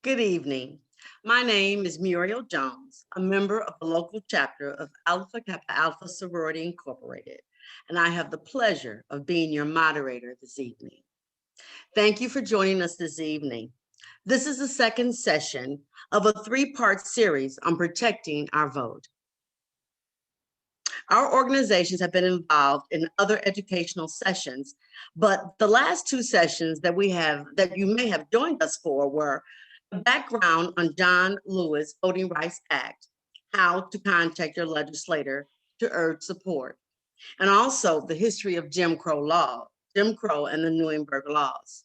Good evening. My name is Muriel Jones, a member of the local chapter of Alpha Kappa Alpha Sorority Incorporated, and I have the pleasure of being your moderator this evening. Thank you for joining us this evening. This is the second session of a three-part series on protecting our vote. Our organizations have been involved in other educational sessions, but the last two sessions that you may have joined us for were a background on John Lewis Voting Rights Act, how to contact your legislator to urge support, and also the history of Jim Crow and the Nuremberg laws.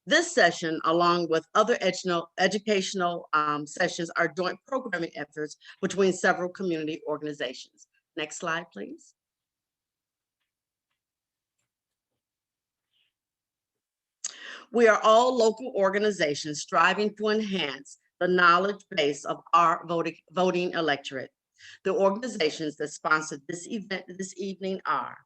This session, along with other educational sessions, are joint programming efforts between several community organizations. Next slide, please. We are all local organizations striving to enhance the knowledge base of our voting electorate. The organizations that sponsored this event this evening are: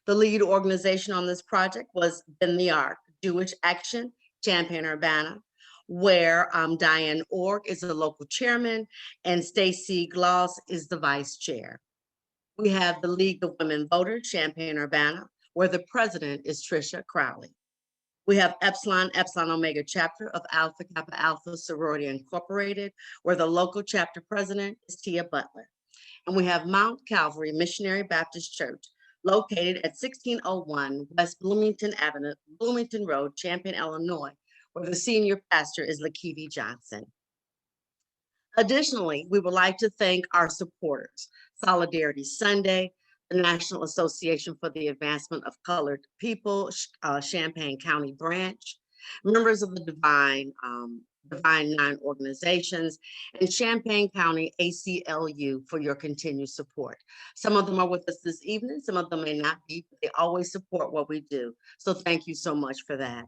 the lead organization on this project was Bend the Arc, Jewish Action, Champaign-Urbana, where Diane Org is the local chairman and Stacy Gloss is the vice chair. We have the League of Women Voters, Champaign-Urbana, where the president is Tricia Crowley. We have Epsilon Omega chapter of Alpha Kappa Alpha Sorority Incorporated, where the local chapter president is Tia Butler. And we have Mount Calvary Missionary Baptist Church, located at 1601 West Bloomington Avenue, Bloomington Road, Champaign, Illinois, where the senior pastor is Lakevi Johnson. Additionally, we would like to thank our supporters: Solidarity Sunday, the National Association for the Advancement of Colored People, Champaign County Branch, members of the Divine Nine organizations, and Champaign County ACLU for your continued support. Some of them are with us this evening, some of them may not be, but they always support what we do. So thank you so much for that.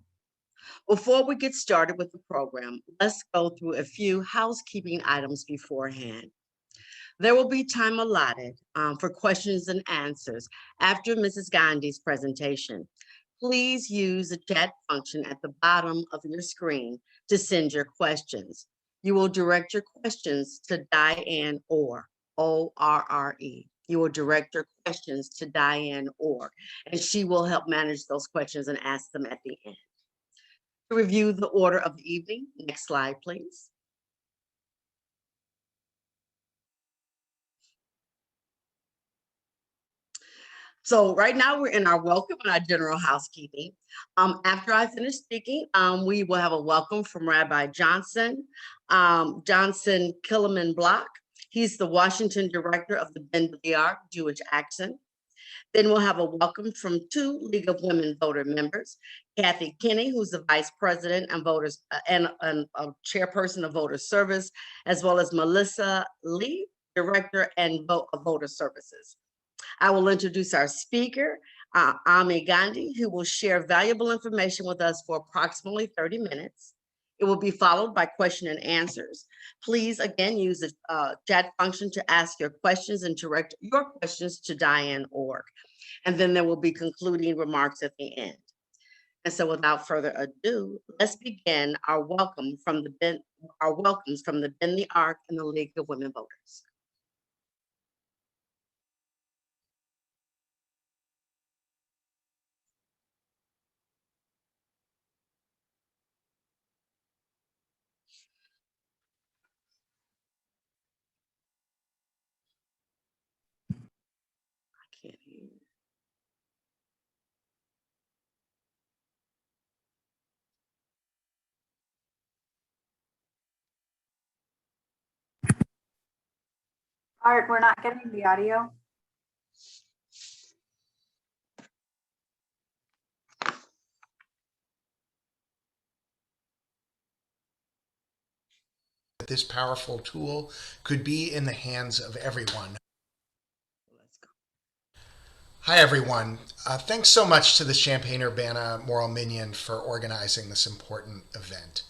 Before we get started with the program, let's go through a few housekeeping items beforehand. There will be time allotted for questions and answers after Mrs. Gandhi's presentation. Please use the chat function at the bottom of your screen to send your questions. You will direct your questions to Diane Orr, O-R-R-E. You will direct your questions to Diane Orr, and she will help manage those questions and ask them at the end. To review the order of the evening, next slide, please. So right now we're in our welcome and our general housekeeping. After I finish speaking, we will have a welcome from Rabbi Johnson Kimmelman Block. He's the Washington director of the Bend the Arc Jewish Action. Then we'll have a welcome from two League of Women Voter members: Kathy Kinney, who's the vice president and a chairperson of voter service, as well as Melissa Lee, director and of voter services. I will introduce our speaker, Ami Gandhi, who will share valuable information with us for approximately 30 minutes. It will be followed by question and answers. Please, again, use the chat function to ask your questions and direct your questions to Diane Org. And then there will be concluding remarks at the end. And so without further ado, let's begin our welcomes from the Bend the Arc and the League of Women Voters. Can't hear. Art, we're not getting the audio. This powerful tool could be in the hands of everyone. Hi, everyone. Thanks so much to the Champaign-Urbana Moral Minion for organizing this important event.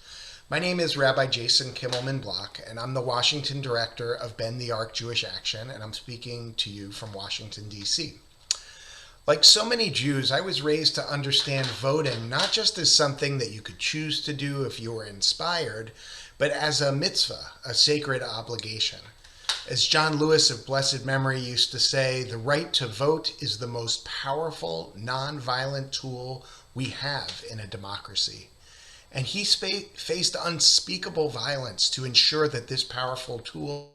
My name is Rabbi Jason Kimmelman Block, and I'm the Washington director of Bend the Arc Jewish Action, and I'm speaking to you from Washington, D.C. Like so many Jews, I was raised to understand voting not just as something that you could choose to do if you were inspired, but as a mitzvah, a sacred obligation. As John Lewis of blessed memory used to say, the right to vote is the most powerful, nonviolent tool we have in a democracy. And he faced unspeakable violence to ensure that this powerful tool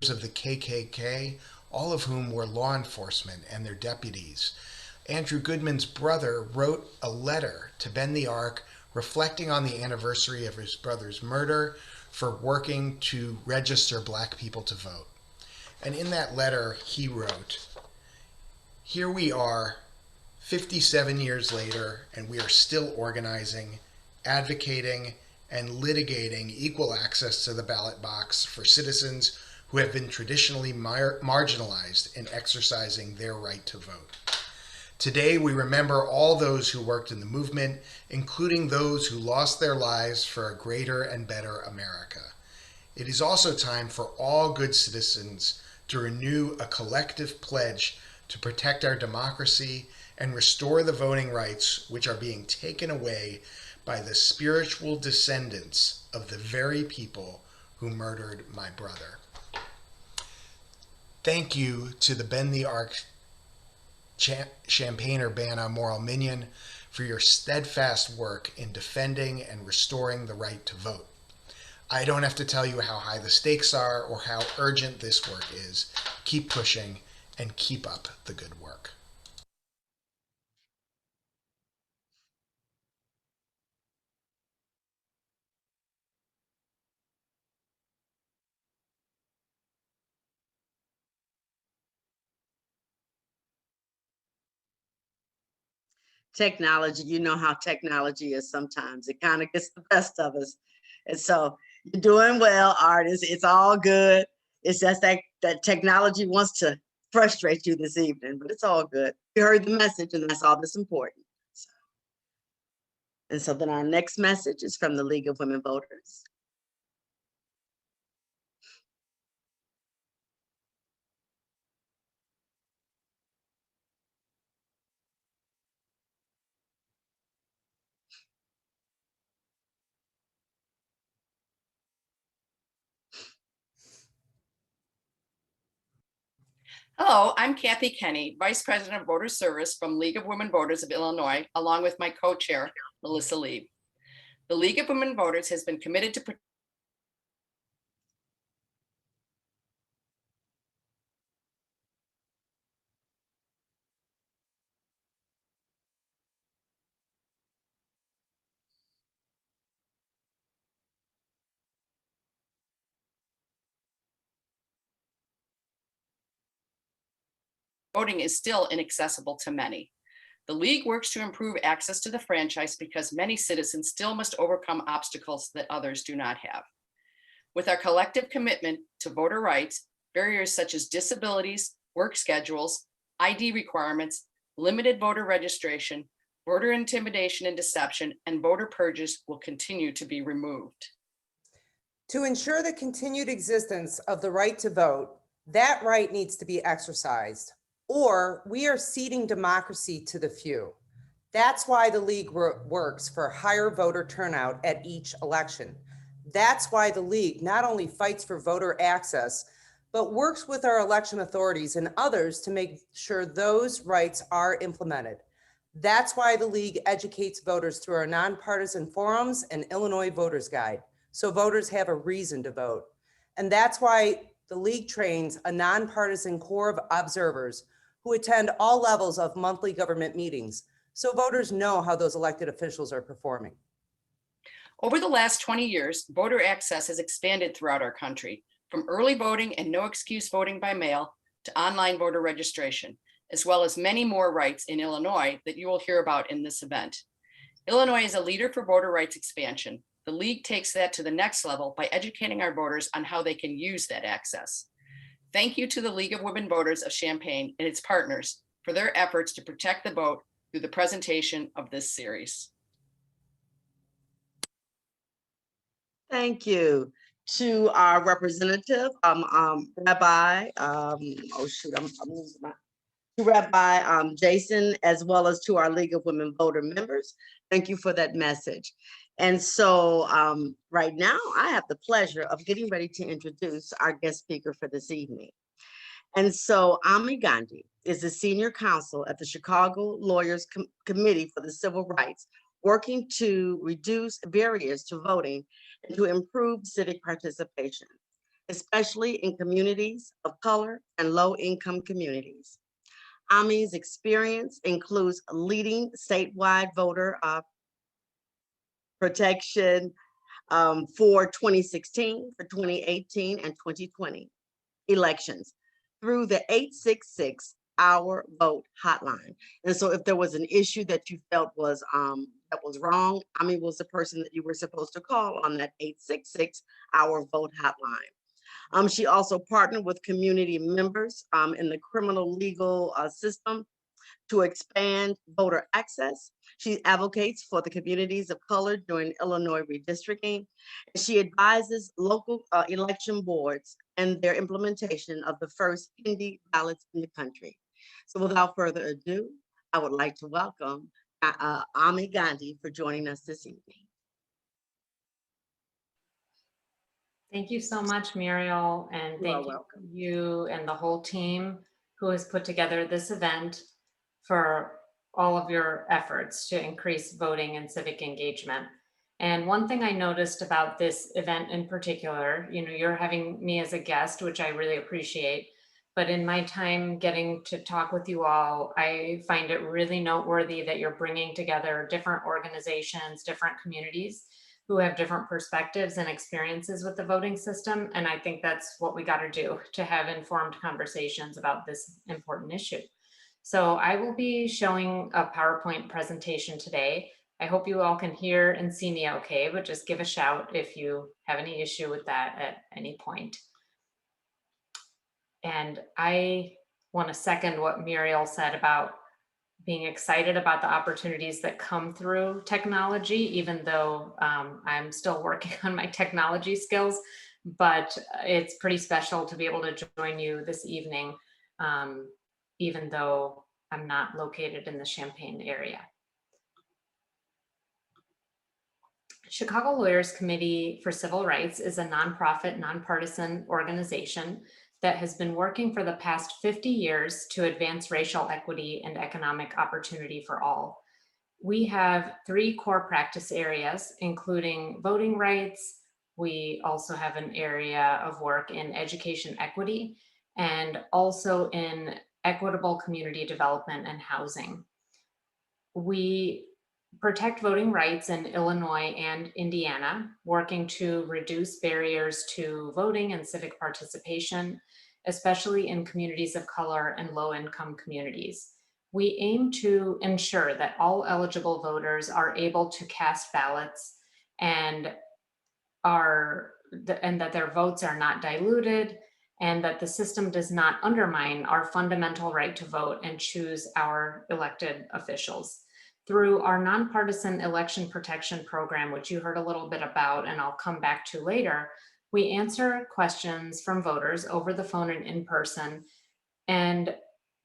of the KKK, all of whom were law enforcement and their deputies. Andrew Goodman's brother wrote a letter to Ben the Ark reflecting on the anniversary of his brother's murder for working to register black people to vote. And in that letter, he wrote, "Here we are, 57 years later, and we are still organizing, advocating, and litigating equal access to the ballot box for citizens who have been traditionally marginalized in exercising their right to vote. Today, we remember all those who worked in the movement, including those who lost their lives for a greater and better America. It is also time for all good citizens to renew a collective pledge to protect our democracy and restore the voting rights which are being taken away by the spiritual descendants of the very people who murdered my brother." Thank you to the Ben the Ark Champaign-Urbana Moral Minion for your steadfast work in defending and restoring the right to vote. I don't have to tell you how high the stakes are or how urgent this work is. Keep pushing and keep up the good work. Technology, you know how technology is sometimes. It kind of gets the best of us. And so you're doing well, artists. It's all good. It's just that technology wants to frustrate you this evening, but it's all good. You heard the message, and that's all that's important. And so then our next message is from the League of Women Voters. Hello, I'm Kathy Kenny, Vice President of Voter Service from League of Women Voters of Illinois, along with my co-chair, Melissa Lee. The League of Women Voters has been committed to voting is still inaccessible to many. The League works to improve access to the franchise because many citizens still must overcome obstacles that others do not have. With our collective commitment to voter rights, barriers such as disabilities, work schedules, ID requirements, limited voter registration, voter intimidation and deception, and voter purges will continue to be removed. To ensure the continued existence of the right to vote, that right needs to be exercised, or we are ceding democracy to the few. That's why the League works for higher voter turnout at each election. That's why the League not only fights for voter access, but works with our election authorities and others to make sure those rights are implemented. That's why the League educates voters through our nonpartisan forums and Illinois Voters Guide, so voters have a reason to vote. And that's why the League trains a nonpartisan core of observers who attend all levels of monthly government meetings, so voters know how those elected officials are performing. Over the last 20 years, voter access has expanded throughout our country, from early voting and no excuse voting by mail to online voter registration, as well as many more rights in Illinois that you will hear about in this event. Illinois is a leader for voter rights expansion. The League takes that to the next level by educating our voters on how they can use that access. Thank you to the League of Women Voters of Champaign and its partners for their efforts to protect the vote through the presentation of this series. Thank you to our representative, Rabbi, oh shoot, I'm losing my, to Rabbi Jason, as well as to our League of Women Voter members. Thank you for that message. And so right now I have the pleasure of getting ready to introduce our guest speaker for this evening. And so Ami Gandhi is the senior counsel at the Chicago Lawyers Committee for the Civil Rights, working to reduce barriers to voting and to improve civic participation, especially in communities of color and low-income communities. Ami's experience includes leading statewide voter protection for 2016, for 2018, and 2020 elections through the 866 Our Vote hotline. And so if there was an issue that you felt was that was wrong, Ami was the person that you were supposed to call on that 866 Our Vote hotline. She also partnered with community members in the criminal legal system to expand voter access. She advocates for the communities of color during Illinois redistricting. She advises local election boards and their implementation of the first Hindi ballots in the country. So without further ado, I would like to welcome Ami Gandhi for joining us this evening. Thank you so much, Muriel, and thank you and the whole team who has put together this event for all of your efforts to increase voting and civic engagement. And one thing I noticed about this event in particular, you're having me as a guest, which I really appreciate, but in my time getting to talk with you all, I find it really noteworthy that you're bringing together different organizations, different communities who have different perspectives and experiences with the voting system. And I think that's what we got to do to have informed conversations about this important issue. So I will be showing a PowerPoint presentation today. I hope you all can hear and see me okay, but just give a shout if you have any issue with that at any point. And I want to second what Muriel said about being excited about the opportunities that come through technology, even though I'm still working on my technology skills, but it's pretty special to be able to join you this evening, even though I'm not located in the Champaign area. Chicago Lawyers Committee for Civil Rights is a nonprofit, nonpartisan organization that has been working for the past 50 years to advance racial equity and economic opportunity for all. We have 3 core practice areas, including voting rights. We also have an area of work in education equity and also in equitable community development and housing. We protect voting rights in Illinois and Indiana, working to reduce barriers to voting and civic participation, especially in communities of color and low-income communities. We aim to ensure that all eligible voters are able to cast ballots and that their votes are not diluted, and that the system does not undermine our fundamental right to vote and choose our elected officials. Through our nonpartisan election protection program, which you heard a little bit about and I'll come back to later, we answer questions from voters over the phone and in person, and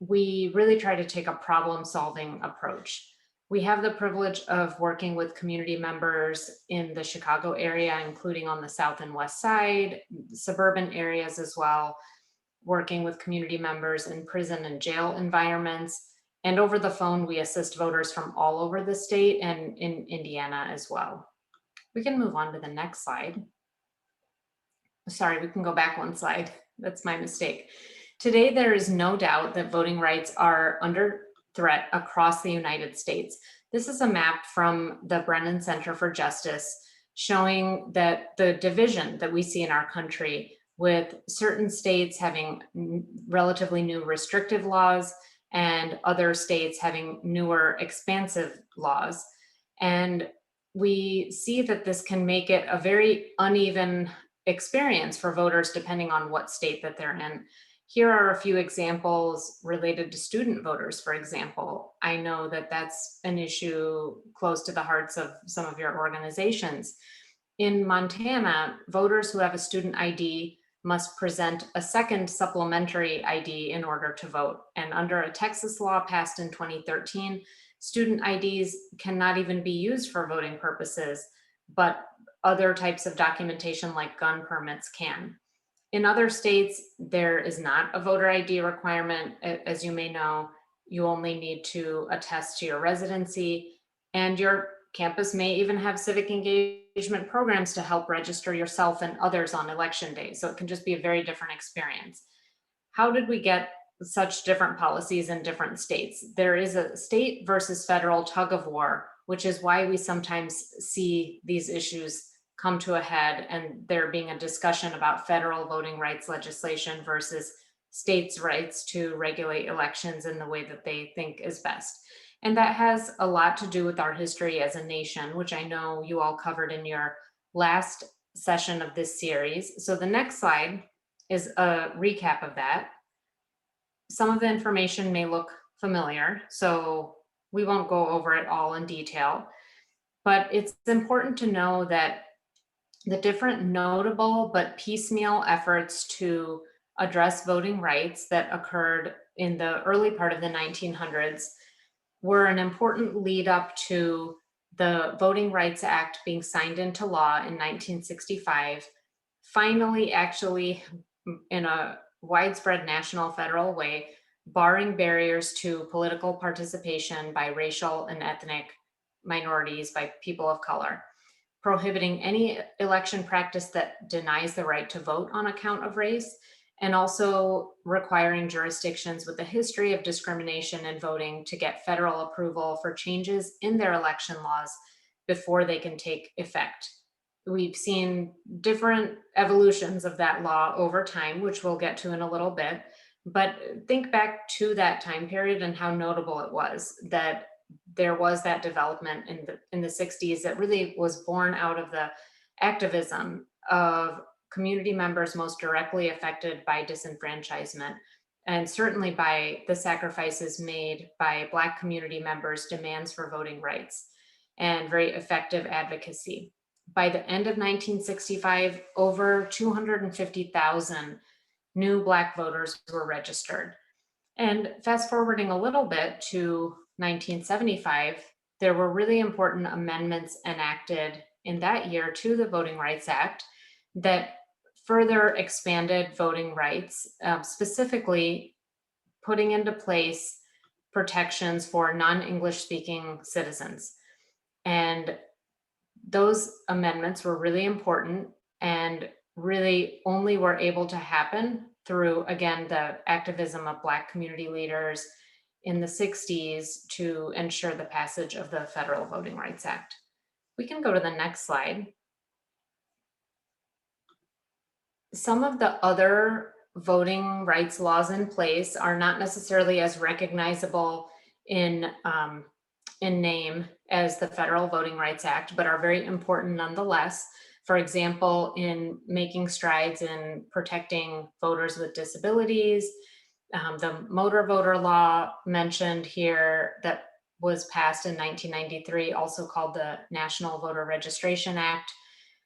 we really try to take a problem-solving approach. We have the privilege of working with community members in the Chicago area, including on the south and west side, suburban areas as well, working with community members in prison and jail environments. And over the phone, we assist voters from all over the state and in Indiana as well. We can move on to the next slide. Sorry, we can go back one slide. That's my mistake. Today, there is no doubt that voting rights are under threat across the United States. This is a map from the Brennan Center for Justice showing that the division that we see in our country, with certain states having relatively new restrictive laws and other states having newer expansive laws. And we see that this can make it a very uneven experience for voters depending on what state that they're in. Here are a few examples related to student voters, for example. I know that that's an issue close to the hearts of some of your organizations. In Montana, voters who have a student ID must present a second supplementary ID in order to vote. And under a Texas law passed in 2013, student IDs cannot even be used for voting purposes, but other types of documentation like gun permits can. In other states, there is not a voter ID requirement. As you may know, you only need to attest to your residency, and your campus may even have civic engagement programs to help register yourself and others on election day. So it can just be a very different experience. How did we get such different policies in different states? There is a state versus federal tug of war, which is why we sometimes see these issues come to a head and there being a discussion about federal voting rights legislation versus states' rights to regulate elections in the way that they think is best. And that has a lot to do with our history as a nation, which I know you all covered in your last session of this series. So the next slide is a recap of that. Some of the information may look familiar, so we won't go over it all in detail, but it's important to know that the different notable but piecemeal efforts to address voting rights that occurred in the early part of the 1900s were an important lead up to the Voting Rights Act being signed into law in 1965, finally actually in a widespread national federal way, barring barriers to political participation by racial and ethnic minorities, by people of color, prohibiting any election practice that denies the right to vote on account of race, and also requiring jurisdictions with a history of discrimination in voting to get federal approval for changes in their election laws before they can take effect. We've seen different evolutions of that law over time, which we'll get to in a little bit, but think back to that time period and how notable it was that there was that development in the 60s that really was born out of the activism of community members most directly affected by disenfranchisement, and certainly by the sacrifices made by Black community members' demands for voting rights and very effective advocacy. By the end of 1965, over 250,000 new Black voters were registered. And fast forwarding a little bit to 1975, there were really important amendments enacted in that year to the Voting Rights Act that further expanded voting rights, specifically putting into place protections for non-English speaking citizens. And those amendments were really important and really only were able to happen through, again, the activism of Black community leaders in the 60s to ensure the passage of the Federal Voting Rights Act. We can go to the next slide. Some of the other voting rights laws in place are not necessarily as recognizable in name as the Federal Voting Rights Act, but are very important nonetheless. For example, in making strides in protecting voters with disabilities, the motor voter law mentioned here that was passed in 1993, also called the National Voter Registration Act,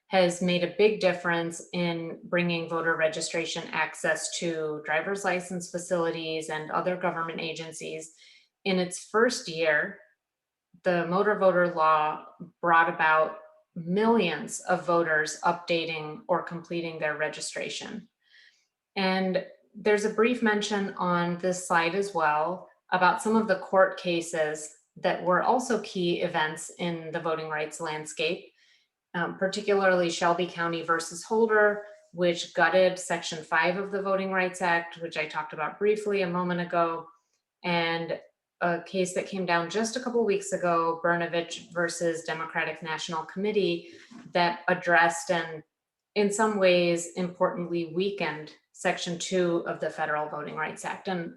has made a big difference in bringing voter registration access to driver's license facilities and other government agencies. In its first year, the motor voter law brought about millions of voters updating or completing their registration. And there's a brief mention on this slide as well about some of the court cases that were also key events in the voting rights landscape. Particularly Shelby County versus Holder, which gutted Section 5 of the Voting Rights Act, which I talked about briefly a moment ago, and a case that came down just a couple weeks ago, Brnovich versus Democratic National Committee, that addressed and in some ways importantly weakened Section 2 of the Federal Voting Rights Act. And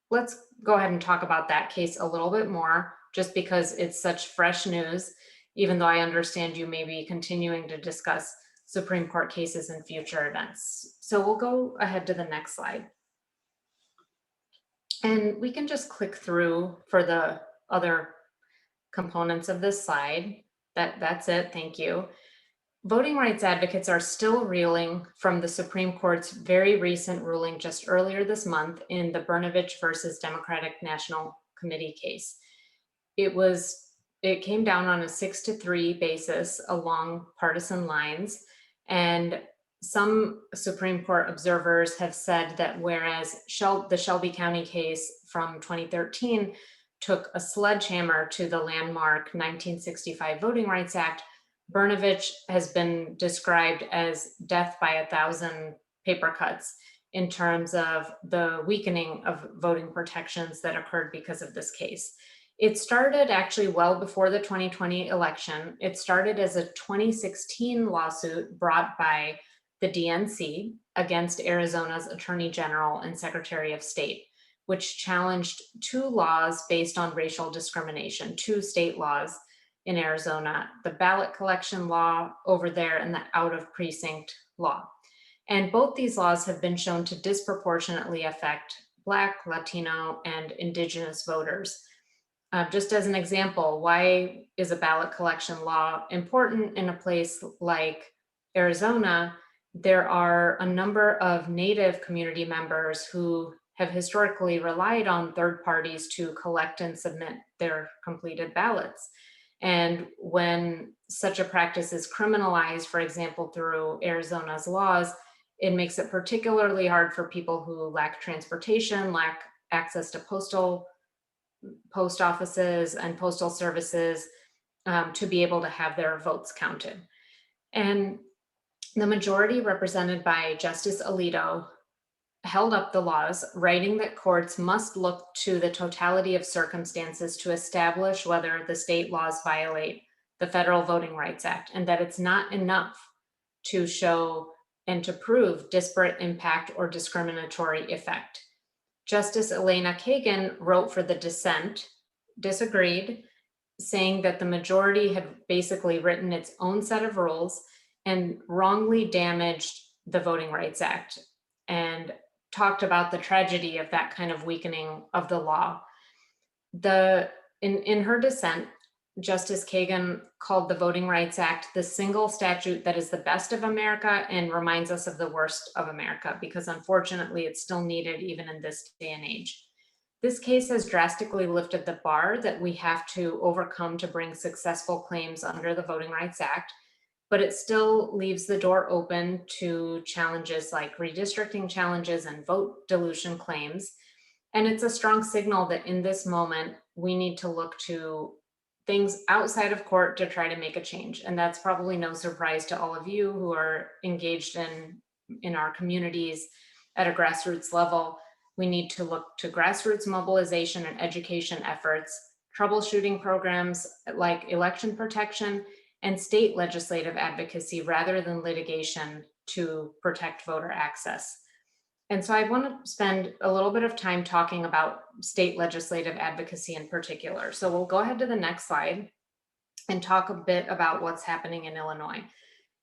let's go ahead and talk about that case a little bit more, just because it's such fresh news. even though I understand you may be continuing to discuss Supreme Court cases in future events. So we'll go ahead to the next slide. And we can just click through for the other components of this slide. That's it, thank you. Voting rights advocates are still reeling from the Supreme Court's very recent ruling just earlier this month in the Brnovich versus Democratic National Committee case. It came down on a 6-3 basis along partisan lines, and some Supreme Court observers have said that whereas the Shelby County case from 2013 took a sledgehammer to the landmark 1965 Voting Rights Act, Brnovich has been described as death by 1,000 paper cuts in terms of the weakening of voting protections that occurred because of this case. It started actually well before the 2020 election. It started as a 2016 lawsuit brought by the DNC against Arizona's Attorney General and Secretary of State, which challenged 2 laws based on racial discrimination, 2 state laws in Arizona, the ballot collection law over there and the out of precinct law. And both these laws have been shown to disproportionately affect Black, Latino, and Indigenous voters. Just as an example, why is a ballot collection law important in a place like Arizona? There are a number of Native community members who have historically relied on third parties to collect and submit their completed ballots. And when such a practice is criminalized, for example, through Arizona's laws, it makes it particularly hard for people who lack transportation, lack access to post offices and postal services to be able to have their votes counted. And the majority, represented by Justice Alito, held up the laws, writing that courts must look to the totality of circumstances to establish whether the state laws violate the Federal Voting Rights Act, and that it's not enough to show and to prove disparate impact or discriminatory effect. Justice Elena Kagan wrote for the dissent, disagreed, saying that the majority had basically written its own set of rules and wrongly damaged the Voting Rights Act, and talked about the tragedy of that kind of weakening of the law. In her dissent, Justice Kagan called the Voting Rights Act the single statute that is the best of America and reminds us of the worst of America, because unfortunately it's still needed even in this day and age. This case has drastically lifted the bar that we have to overcome to bring successful claims under the Voting Rights Act, but it still leaves the door open to challenges like redistricting challenges and vote dilution claims. And it's a strong signal that in this moment, we need to look to things outside of court to try to make a change. And that's probably no surprise to all of you who are engaged in our communities at a grassroots level. We need to look to grassroots mobilization and education efforts, troubleshooting programs like election protection, and state legislative advocacy rather than litigation to protect voter access. And so I want to spend a little bit of time talking about state legislative advocacy in particular. So we'll go ahead to the next slide and talk a bit about what's happening in Illinois.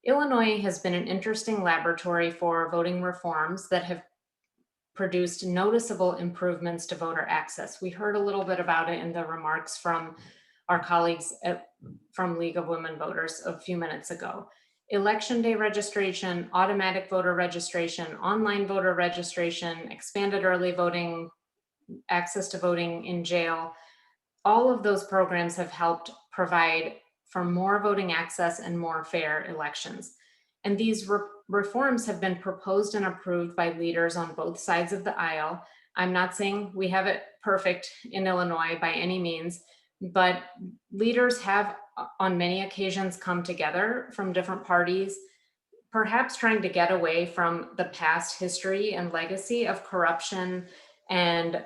Illinois has been an interesting laboratory for voting reforms that have produced noticeable improvements to voter access. We heard a little bit about it in the remarks from our colleagues from League of Women Voters a few minutes ago. Election day registration, automatic voter registration, online voter registration, expanded early voting, access to voting in jail, all of those programs have helped provide for more voting access and more fair elections. And these reforms have been proposed and approved by leaders on both sides of the aisle. I'm not saying we have it perfect in Illinois by any means, but leaders have on many occasions come together from different parties, perhaps trying to get away from the past history and legacy of corruption and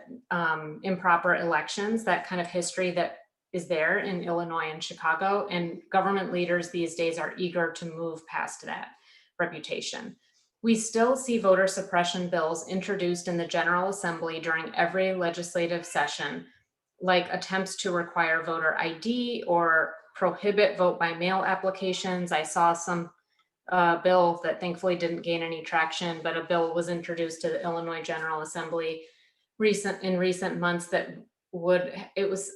improper elections, that kind of history that is there in Illinois and Chicago. And government leaders these days are eager to move past that reputation. We still see voter suppression bills introduced in the General Assembly during every legislative session, like attempts to require voter ID or prohibit vote by mail applications. I saw some bill that thankfully didn't gain any traction, but a bill was introduced to the Illinois General Assembly in recent months that was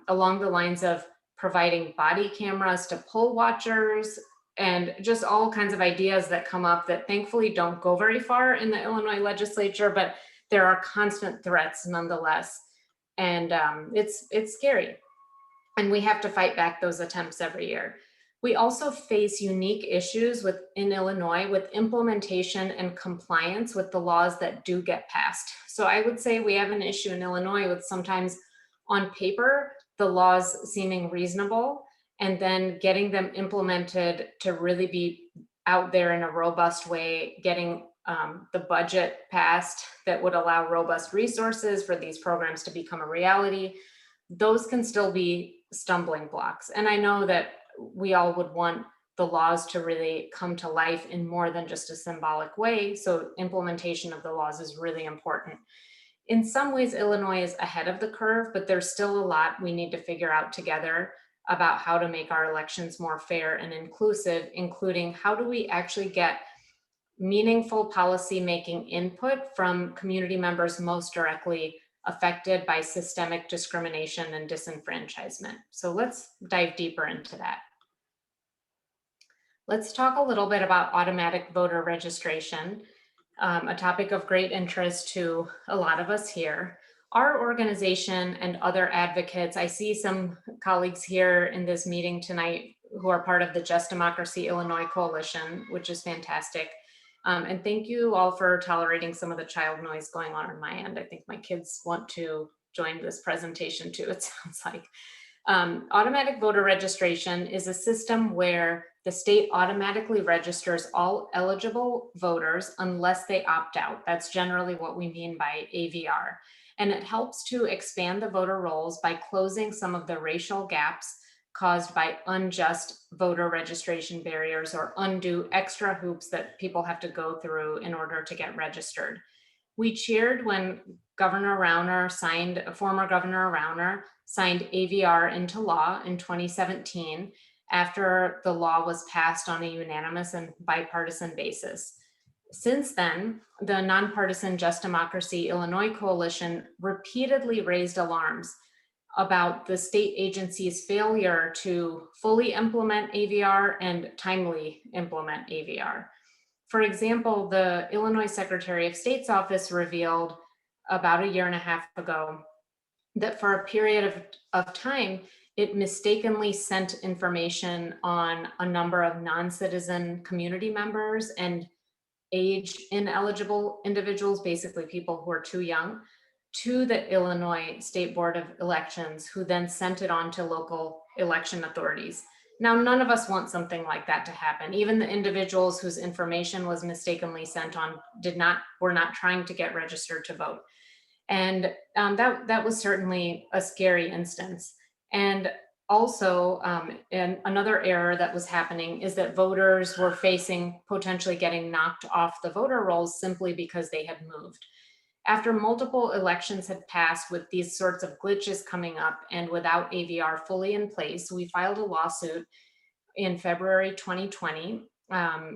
along the lines of providing body cameras to poll watchers, and just all kinds of ideas that come up that thankfully don't go very far in the Illinois legislature, but there are constant threats nonetheless. And it's scary. And we have to fight back those attempts every year. We also face unique issues in Illinois with implementation and compliance with the laws that do get passed. So I would say we have an issue in Illinois with sometimes on paper, the laws seeming reasonable, and then getting them implemented to really be out there in a robust way, getting the budget passed that would allow robust resources for these programs to become a reality. Those can still be stumbling blocks. And I know that we all would want the laws to really come to life in more than just a symbolic way. So implementation of the laws is really important. In some ways, Illinois is ahead of the curve, but there's still a lot we need to figure out together about how to make our elections more fair and inclusive, including how do we actually get meaningful policy making input from community members most directly affected by systemic discrimination and disenfranchisement. So let's dive deeper into that. Let's talk a little bit about automatic voter registration, a topic of great interest to a lot of us here. Our organization and other advocates, I see some colleagues here in this meeting tonight who are part of the Just Democracy Illinois Coalition, which is fantastic. And thank you all for tolerating some of the child noise going on my end. I think my kids want to join this presentation too, it sounds like. Automatic voter registration is a system where the state automatically registers all eligible voters unless they opt out. That's generally what we mean by AVR. And it helps to expand the voter rolls by closing some of the racial gaps caused by unjust voter registration barriers or undue extra hoops that people have to go through in order to get registered. We cheered when former Governor Rauner signed AVR into law in 2017 after the law was passed on a unanimous and bipartisan basis. Since then, the nonpartisan Just Democracy Illinois Coalition repeatedly raised alarms about the state agency's failure to fully implement AVR and timely implement AVR. For example, the Illinois Secretary of State's office revealed about a year and a half ago that for a period of time, it mistakenly sent information on a number of non-citizen community members and age ineligible individuals, basically people who are too young, to the Illinois State Board of Elections, who then sent it on to local election authorities. Now, none of us want something like that to happen. Even the individuals whose information was mistakenly sent on were not trying to get registered to vote. And that was certainly a scary instance. And also, and another error that was happening is that voters were facing potentially getting knocked off the voter rolls simply because they had moved. After multiple elections had passed with these sorts of glitches coming up and without AVR fully in place, we filed a lawsuit in February 2020.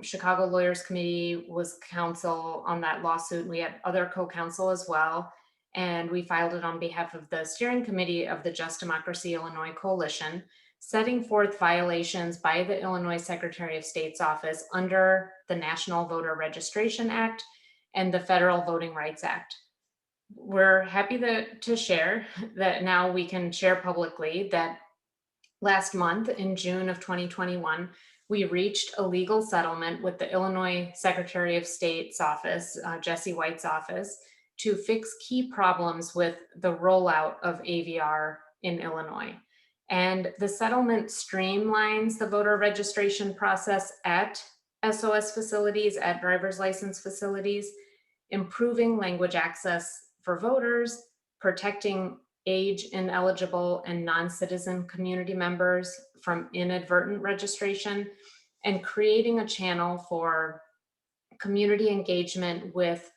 Chicago Lawyers Committee was counsel on that lawsuit. We had other co-counsel as well. And we filed it on behalf of the steering committee of the Just Democracy Illinois Coalition, setting forth violations by the Illinois Secretary of State's office under the National Voter Registration Act and the Federal Voting Rights Act. We're happy to share that now we can share publicly that last month in June of 2021, we reached a legal settlement with the Illinois Secretary of State's office, Jesse White's office, to fix key problems with the rollout of AVR in Illinois. And the settlement streamlines the voter registration process at SOS facilities, at driver's license facilities, improving language access for voters, protecting age ineligible and non-citizen community members from inadvertent registration, and creating a channel for community engagement with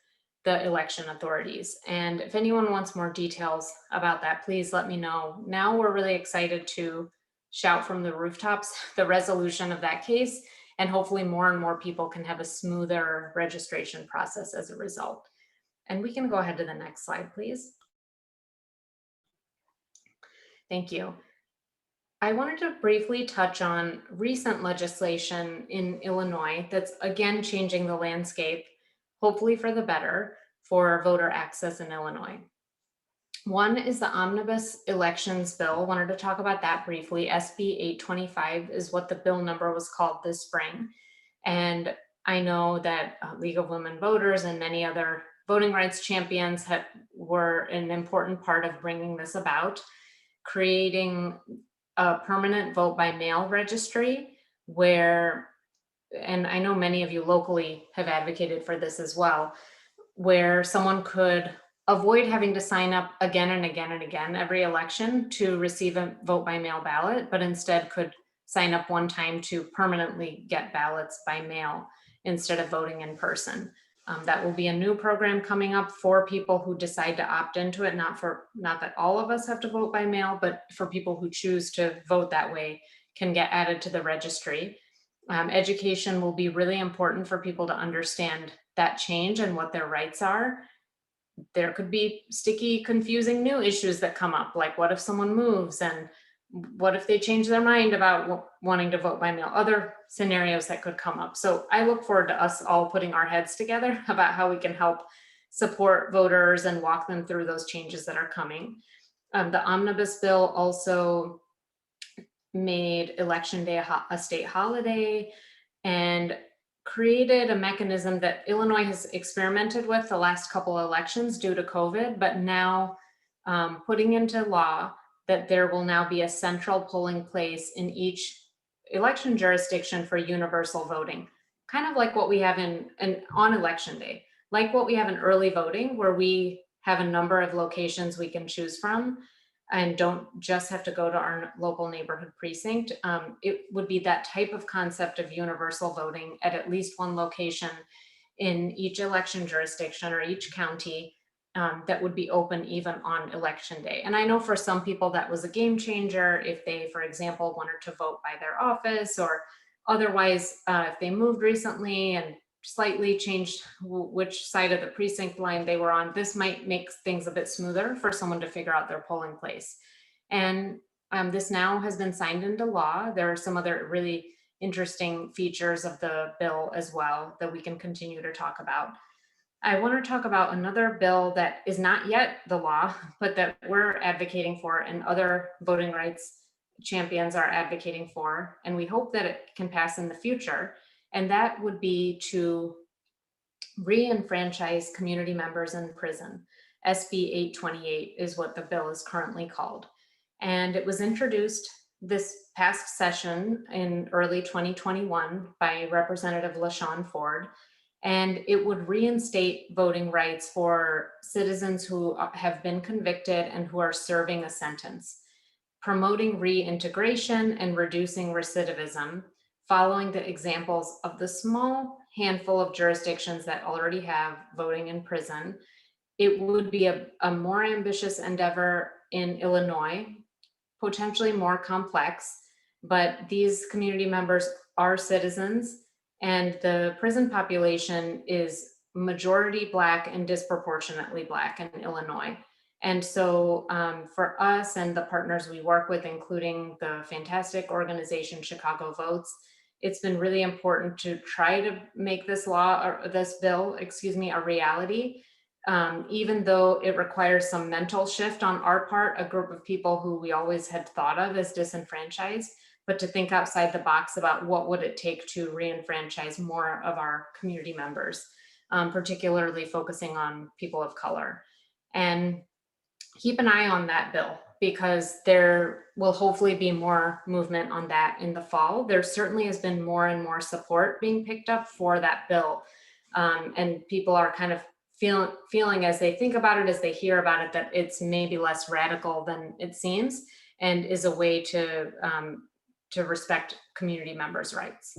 the election authorities. And if anyone wants more details about that, please let me know. Now we're really excited to shout from the rooftops the resolution of that case, and hopefully more and more people can have a smoother registration process as a result. And we can go ahead to the next slide, please. Thank you. I wanted to briefly touch on recent legislation in Illinois that's again changing the landscape, hopefully for the better, for voter access in Illinois. One is the Omnibus Elections Bill. Wanted to talk about that briefly. SB 825 is what the bill number was called this spring. And I know that League of Women Voters and many other voting rights champions were an important part of bringing this about, creating a permanent vote by mail registry where, and I know many of you locally have advocated for this as well, where someone could avoid having to sign up again and again and again every election to receive a vote by mail ballot, but instead could sign up one time to permanently get ballots by mail instead of voting in person. That will be a new program coming up for people who decide to opt into it, not that all of us have to vote by mail, but for people who choose to vote that way can get added to the registry. Education will be really important for people to understand that change and what their rights are. There could be sticky, confusing new issues that come up, like what if someone moves and what if they change their mind about wanting to vote by mail, other scenarios that could come up. So I look forward to us all putting our heads together about how we can help support voters and walk them through those changes that are coming. The omnibus bill also made Election Day a state holiday and created a mechanism that Illinois has experimented with the last couple of elections due to COVID, but now putting into law that there will now be a central polling place in each election jurisdiction for universal voting, kind of like what we have on election day, like what we have in early voting, where we have a number of locations we can choose from and don't just have to go to our local neighborhood precinct. It would be that type of concept of universal voting at least one location in each election jurisdiction or each county that would be open even on election day. And I know for some people that was a game changer if they, for example, wanted to vote by their office, or otherwise if they moved recently and slightly changed which side of the precinct line they were on. This might make things a bit smoother for someone to figure out their polling place. And this now has been signed into law. There are some other really interesting features of the bill as well that we can continue to talk about. I want to talk about another bill that is not yet the law, but that we're advocating for and other voting rights champions are advocating for, and we hope that it can pass in the future. And that would be to re-enfranchise community members in prison. SB 828 is what the bill is currently called. And it was introduced this past session in early 2021 by Representative LaShawn Ford. And it would reinstate voting rights for citizens who have been convicted and who are serving a sentence, promoting reintegration and reducing recidivism, following the examples of the small handful of jurisdictions that already have voting in prison. It would be a more ambitious endeavor in Illinois, potentially more complex, but these community members are citizens, and the prison population is majority Black and disproportionately Black in Illinois. And so for us and the partners we work with, including the fantastic organization Chicago Votes, it's been really important to try to make this bill, a reality, even though it requires some mental shift on our part, a group of people who we always had thought of as disenfranchised, but to think outside the box about what would it take to re-enfranchise more of our community members, particularly focusing on people of color. And keep an eye on that bill, because there will hopefully be more movement on that in the fall. There certainly has been more and more support being picked up for that bill. And people are kind of feeling as they think about it, as they hear about it, that it's maybe less radical than it seems and is a way to respect community members' rights.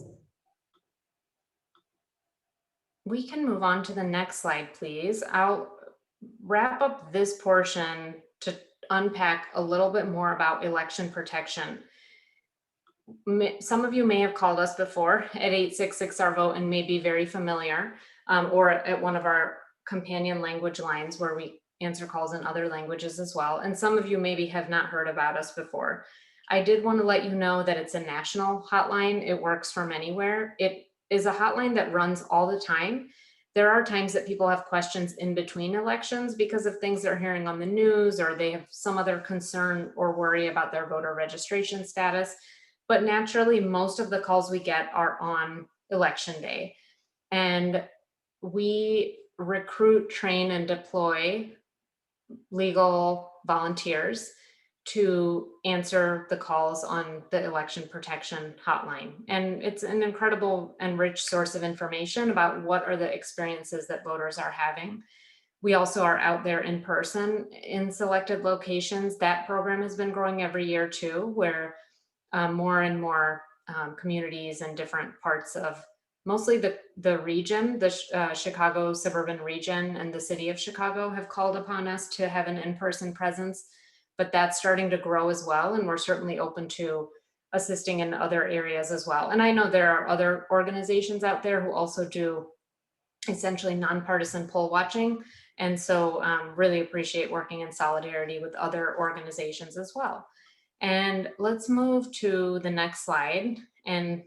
We can move on to the next slide, please. I'll wrap up this portion to unpack a little bit more about election protection. some of you may have called us before at 866 our vote and may be very familiar, or at one of our companion language lines where we answer calls in other languages as well. And some of you maybe have not heard about us before. I did want to let you know that it's a national hotline. It works from anywhere. It is a hotline that runs all the time. There are times that people have questions in between elections because of things they're hearing on the news, or they have some other concern or worry about their voter registration status. But naturally, most of the calls we get are on election day. And we recruit, train, and deploy legal volunteers to answer the calls on the election protection hotline. And it's an incredible and rich source of information about what are the experiences that voters are having. We also are out there in person in selected locations. That program has been growing every year too, where more and more communities and different parts of mostly the region, the Chicago suburban region and the city of Chicago have called upon us to have an in-person presence, but that's starting to grow as well. And we're certainly open to assisting in other areas as well. And I know there are other organizations out there who also do essentially nonpartisan poll watching. And so really appreciate working in solidarity with other organizations as well. And let's move to the next slide, and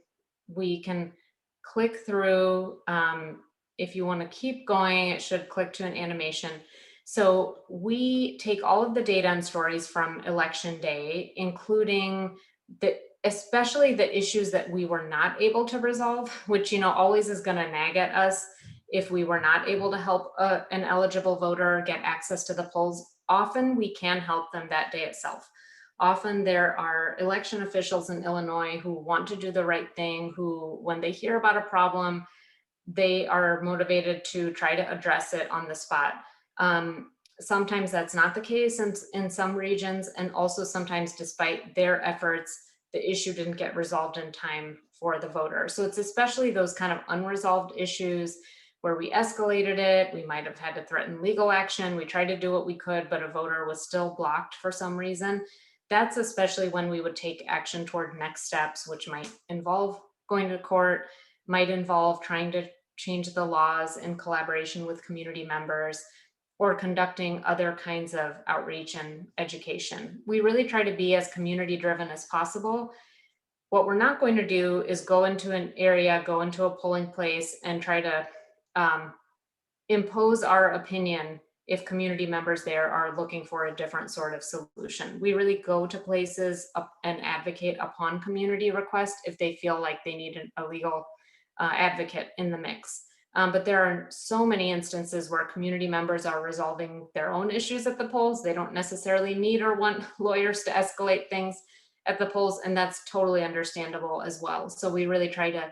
we can click through. If you want to keep going, it should click to an animation. So we take all of the data and stories from election day, including especially the issues that we were not able to resolve, which, always is going to nag at us if we were not able to help an eligible voter get access to the polls. Often we can help them that day itself. Often there are election officials in Illinois who want to do the right thing, who, when they hear about a problem, they are motivated to try to address it on the spot. Sometimes that's not the case in some regions, and also sometimes despite their efforts, the issue didn't get resolved in time for the voter. So it's especially those kind of unresolved issues where we escalated it, we might have had to threaten legal action, we tried to do what we could, but a voter was still blocked for some reason. That's especially when we would take action toward next steps, which might involve going to court, might involve trying to change the laws in collaboration with community members, or conducting other kinds of outreach and education. We really try to be as community driven as possible. What we're not going to do is go into an area, go into a polling place and try to impose our opinion if community members there are looking for a different sort of solution. We really go to places and advocate upon community request if they feel like they need a legal advocate in the mix. But there are so many instances where community members are resolving their own issues at the polls. They don't necessarily need or want lawyers to escalate things at the polls, and that's totally understandable as well. So we really try to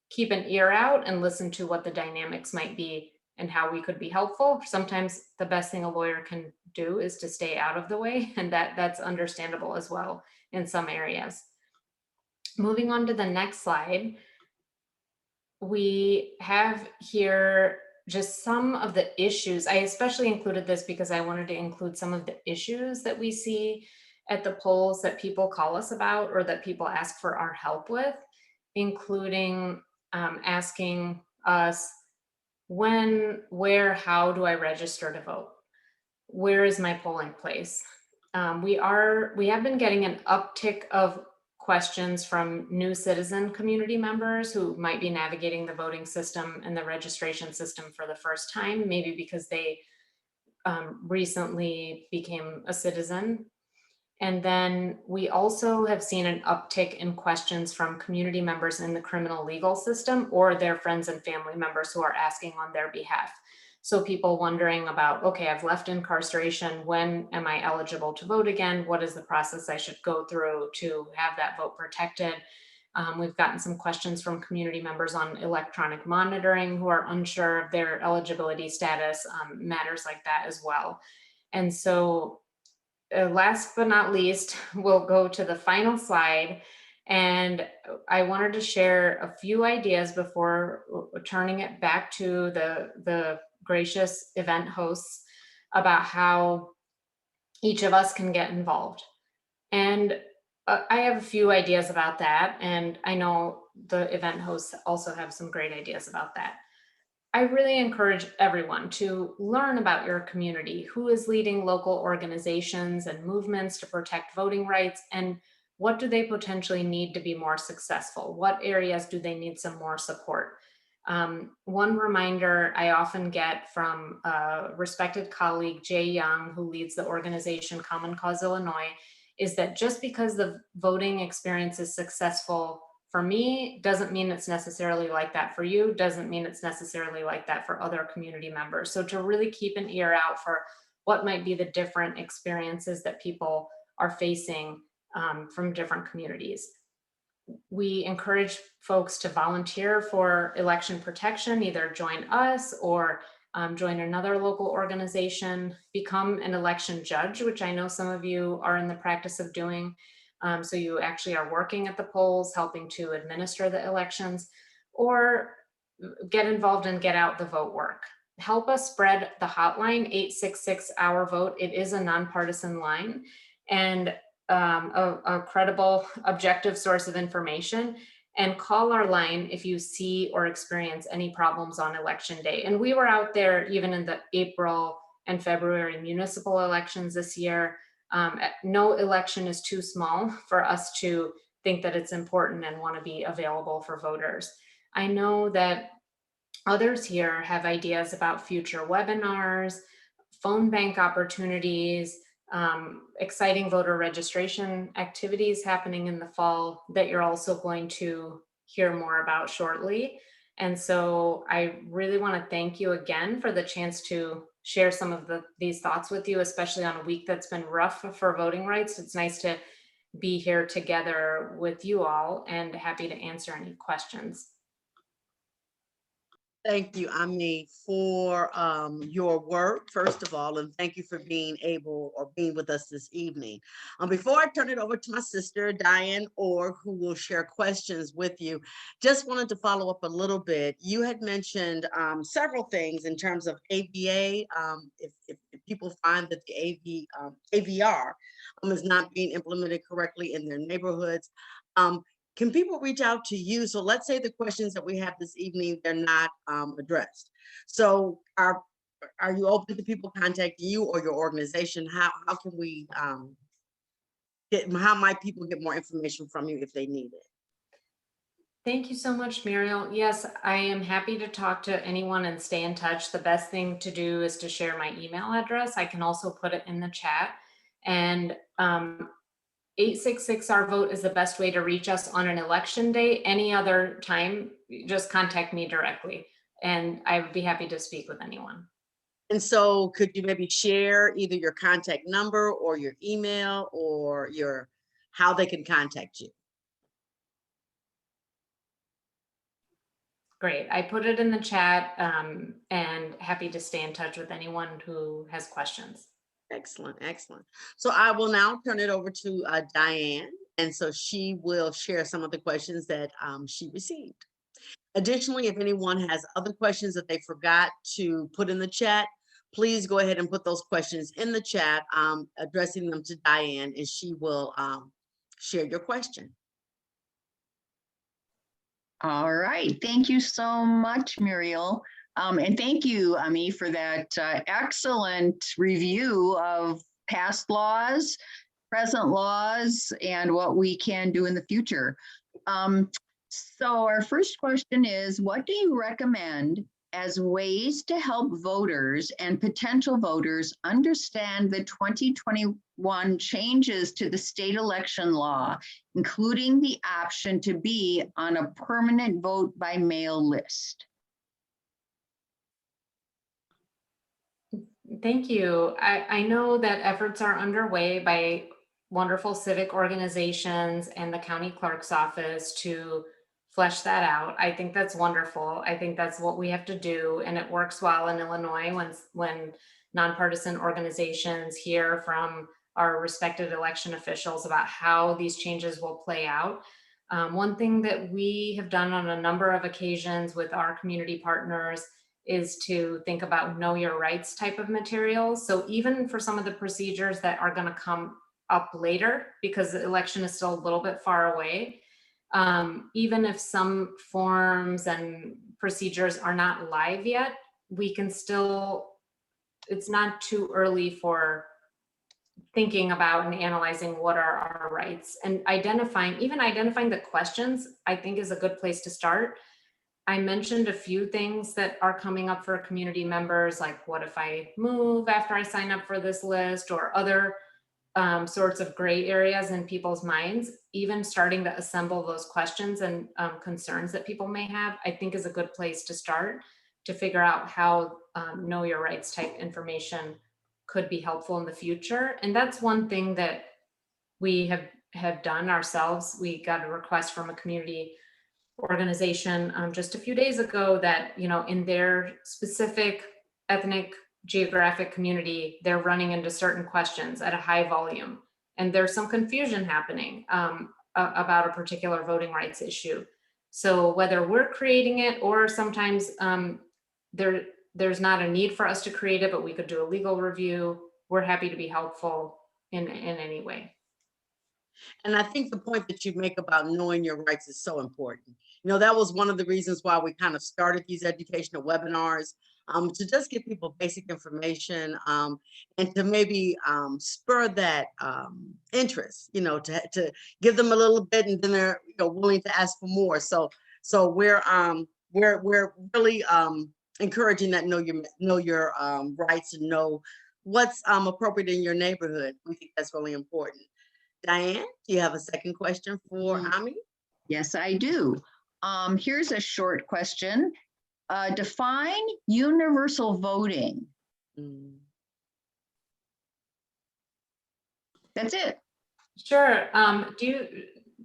keep an ear out and listen to what the dynamics might be and how we could be helpful. Sometimes the best thing a lawyer can do is to stay out of the way, and that's understandable as well in some areas. Moving on to the next slide, we have here just some of the issues. I especially included this because I wanted to include some of the issues that we see at the polls that people call us about or that people ask for our help with, including asking us, when, where, how do I register to vote? Where is my polling place? We have been getting an uptick of questions from new citizen community members who might be navigating the voting system and the registration system for the first time, maybe because they recently became a citizen. And then we also have seen an uptick in questions from community members in the criminal legal system or their friends and family members who are asking on their behalf. So people wondering about, okay, I've left incarceration. When am I eligible to vote again? What is the process I should go through to have that vote protected? We've gotten some questions from community members on electronic monitoring who are unsure of their eligibility status, matters like that as well. And so last but not least, we'll go to the final slide. And I wanted to share a few ideas before turning it back to the gracious event hosts about how each of us can get involved. And I have a few ideas about that, and I know the event hosts also have some great ideas about that. I really encourage everyone to learn about your community, who is leading local organizations and movements to protect voting rights, and what do they potentially need to be more successful? What areas do they need some more support? One reminder I often get from a respected colleague, Jay Young, who leads the organization Common Cause Illinois, is that just because the voting experience is successful for me doesn't mean it's necessarily like that for you, doesn't mean it's necessarily like that for other community members. So to really keep an ear out for what might be the different experiences that people are facing from different communities. We encourage folks to volunteer for election protection, either join us or join another local organization, become an election judge, which I know some of you are in the practice of doing. So you actually are working at the polls, helping to administer the elections, or get involved and get out the vote work. Help us spread the hotline, 866 Our Vote. It is a nonpartisan line and a credible, objective source of information. And call our line if you see or experience any problems on election day. And we were out there even in the April and February municipal elections this year. No election is too small for us to think that it's important and want to be available for voters. I know that others here have ideas about future webinars, phone bank opportunities, exciting voter registration activities happening in the fall that you're also going to hear more about shortly. And so I really want to thank you again for the chance to share some of these thoughts with you, especially on a week that's been rough for voting rights. It's nice to be here together with you all and happy to answer any questions. Thank you, Ami, for your work, first of all, and thank you for being able or being with us this evening. Before I turn it over to my sister, Diane Orr, who will share questions with you, just wanted to follow up a little bit. You had mentioned several things in terms of AVA. If people find that the AVR is not being implemented correctly in their neighborhoods, can people reach out to you? So let's say the questions that we have this evening, they're not addressed. So are you open to people contacting you or your organization? How can we how might people get more information from you if they need it? Thank you so much, Muriel. Yes, I am happy to talk to anyone and stay in touch. The best thing to do is to share my email address. I can also put it in the chat. And 866 Our Vote is the best way to reach us on an election day. Any other time, just contact me directly and I would be happy to speak with anyone. And so could you maybe share either your contact number or your email or how they can contact you? Great. I put it in the chat and happy to stay in touch with anyone who has questions. Excellent, excellent. So I will now turn it over to Diane, and so she will share some of the questions that she received. Additionally, if anyone has other questions that they forgot to put in the chat, please go ahead and put those questions in the chat, addressing them to Diane, and she will share your question. All right, thank you so much, Muriel. And thank you, Ami, for that excellent review of past laws, present laws, and what we can do in the future. So our first question is, what do you recommend as ways to help voters and potential voters understand the 2021 changes to the state election law, including the option to be on a permanent vote by mail list? Thank you. I know that efforts are underway by wonderful civic organizations and the county clerk's office to flesh that out. I think that's wonderful. I think that's what we have to do. And it works well in Illinois when nonpartisan organizations hear from our respected election officials about how these changes will play out. One thing that we have done on a number of occasions with our community partners is to think about know your rights type of materials. So even for some of the procedures that are going to come up later because the election is still a little bit far away. Even if some forms and procedures are not live yet, we can still, it's not too early for thinking about and analyzing what are our rights, and identifying the questions, I think is a good place to start. I mentioned a few things that are coming up for community members, like what if I move after I sign up for this list, or other sorts of gray areas in people's minds. Even starting to assemble those questions and concerns that people may have, I think is a good place to start to figure out how know your rights type information could be helpful in the future. And that's one thing that we have done ourselves. We got a request from a community organization just a few days ago that, you know, in their specific ethnic geographic community, they're running into certain questions at a high volume. And there's some confusion happening about a particular voting rights issue. So whether we're creating it or sometimes there's not a need for us to create it, but we could do a legal review, we're happy to be helpful in any way. And I think the point that you make about knowing your rights is so important. You know, that was one of the reasons why we kind of started these educational webinars, to just give people basic information, and to maybe spur that interest, you know, to give them a little bit, and then they're, you know, willing to ask for more. So we're really encouraging that know your rights and know what's appropriate in your neighborhood. We think that's really important. Diane, do you have a second question for Ami? Yes, I do. Here's a short question. Define universal voting. That's it. Sure.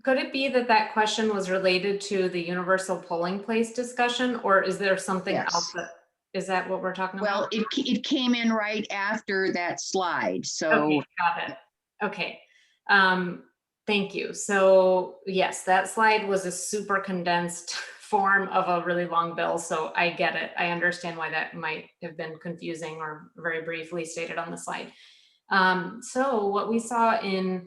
Could it be that question was related to the universal polling place discussion, or is there something else is that what we're talking Well, about? it came in right after that slide. So okay, got it. Okay. Thank you. So yes, that slide was a super condensed form of a really long bill. So I get it. I understand why that might have been confusing or very briefly stated on the slide. So what we saw in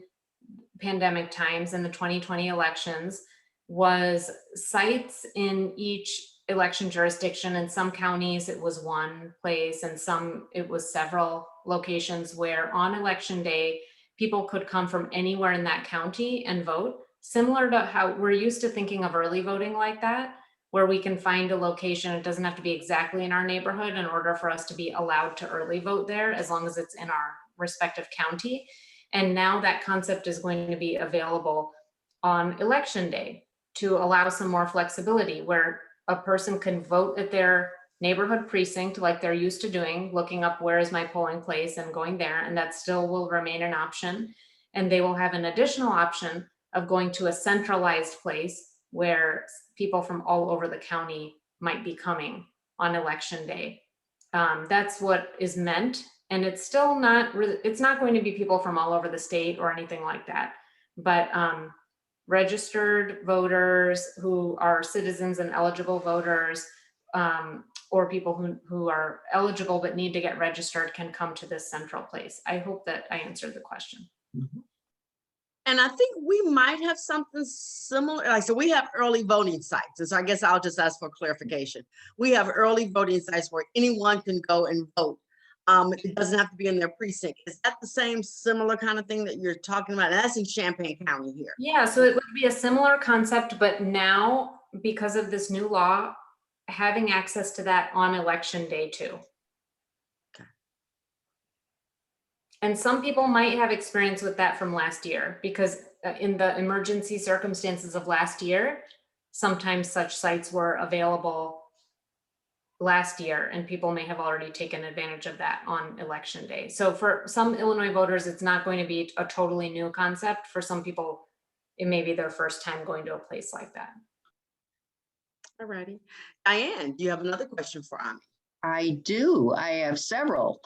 pandemic times in the 2020 elections was sites in each election jurisdiction. In some counties, it was one place, and some it was several locations where on election day, people could come from anywhere in that county and vote, similar to how we're used to thinking of early voting like that, where we can find a location. It doesn't have to be exactly in our neighborhood in order for us to be allowed to early vote there, as long as it's in our respective county. And now that concept is going to be available on election day to allow some more flexibility, where a person can vote at their neighborhood precinct like they're used to doing, looking up where is my polling place and going there, and that still will remain an option. And they will have an additional option of going to a centralized place where people from all over the county might be coming on election day. That's what is meant. And it's still not really, it's not going to be people from all over the state or anything like that, but registered voters who are citizens and eligible voters, or people who are eligible but need to get registered can come to this central place. I hope that I answered the question. And I think we might have something similar. Like, so we have early voting sites. And so I guess I'll just ask for clarification. We have early voting sites where anyone can go and vote. It doesn't have to be in their precinct. Is that the same similar kind of thing that you're talking about? And that's in Champaign County here. Yeah, so it would be a similar concept, but now because of this new law, having access to that on election day too. Okay. And some people might have experience with that from last year, because in the emergency circumstances of last year, sometimes such sites were available last year, and people may have already taken advantage of that on election day. So for some Illinois voters, it's not going to be a totally new concept. For some people, it may be their first time going to a place like that. All righty. Diane, do you have another question for Ami? I do. I have several.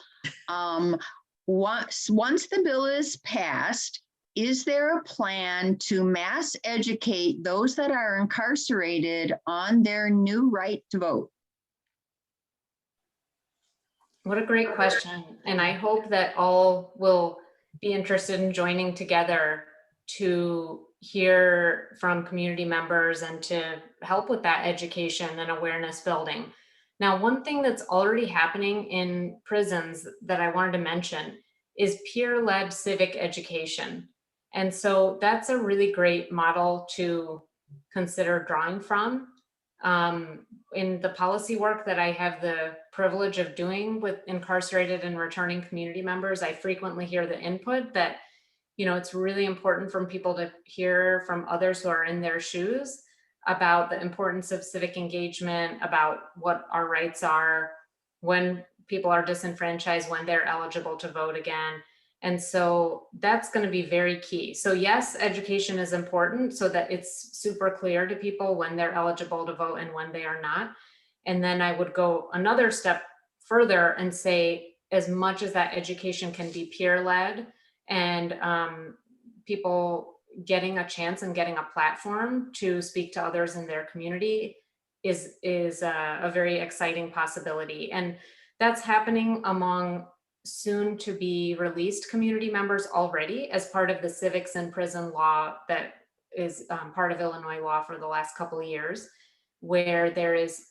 Once the bill is passed, is there a plan to mass educate those that are incarcerated on their new right to vote? What a great question. And I hope that all will be interested in joining together to hear from community members and to help with that education and awareness building. Now, one thing that's already happening in prisons that I wanted to mention is peer-led civic education. And so that's a really great model to consider drawing from. In the policy work that I have the privilege of doing with incarcerated and returning community members, I frequently hear the input that, it's really important for people to hear from others who are in their shoes about the importance of civic engagement, about what our rights are, when people are disenfranchised, when they're eligible to vote again. And so that's going to be very key. So yes, education is important so that it's super clear to people when they're eligible to vote and when they are not. And then I would go another step further and say, as much as that education can be peer-led and people getting a chance and getting a platform to speak to others in their community is a very exciting possibility. And that's happening among soon to be released community members already as part of the civics in prison law that is part of Illinois law for the last couple of years, where there is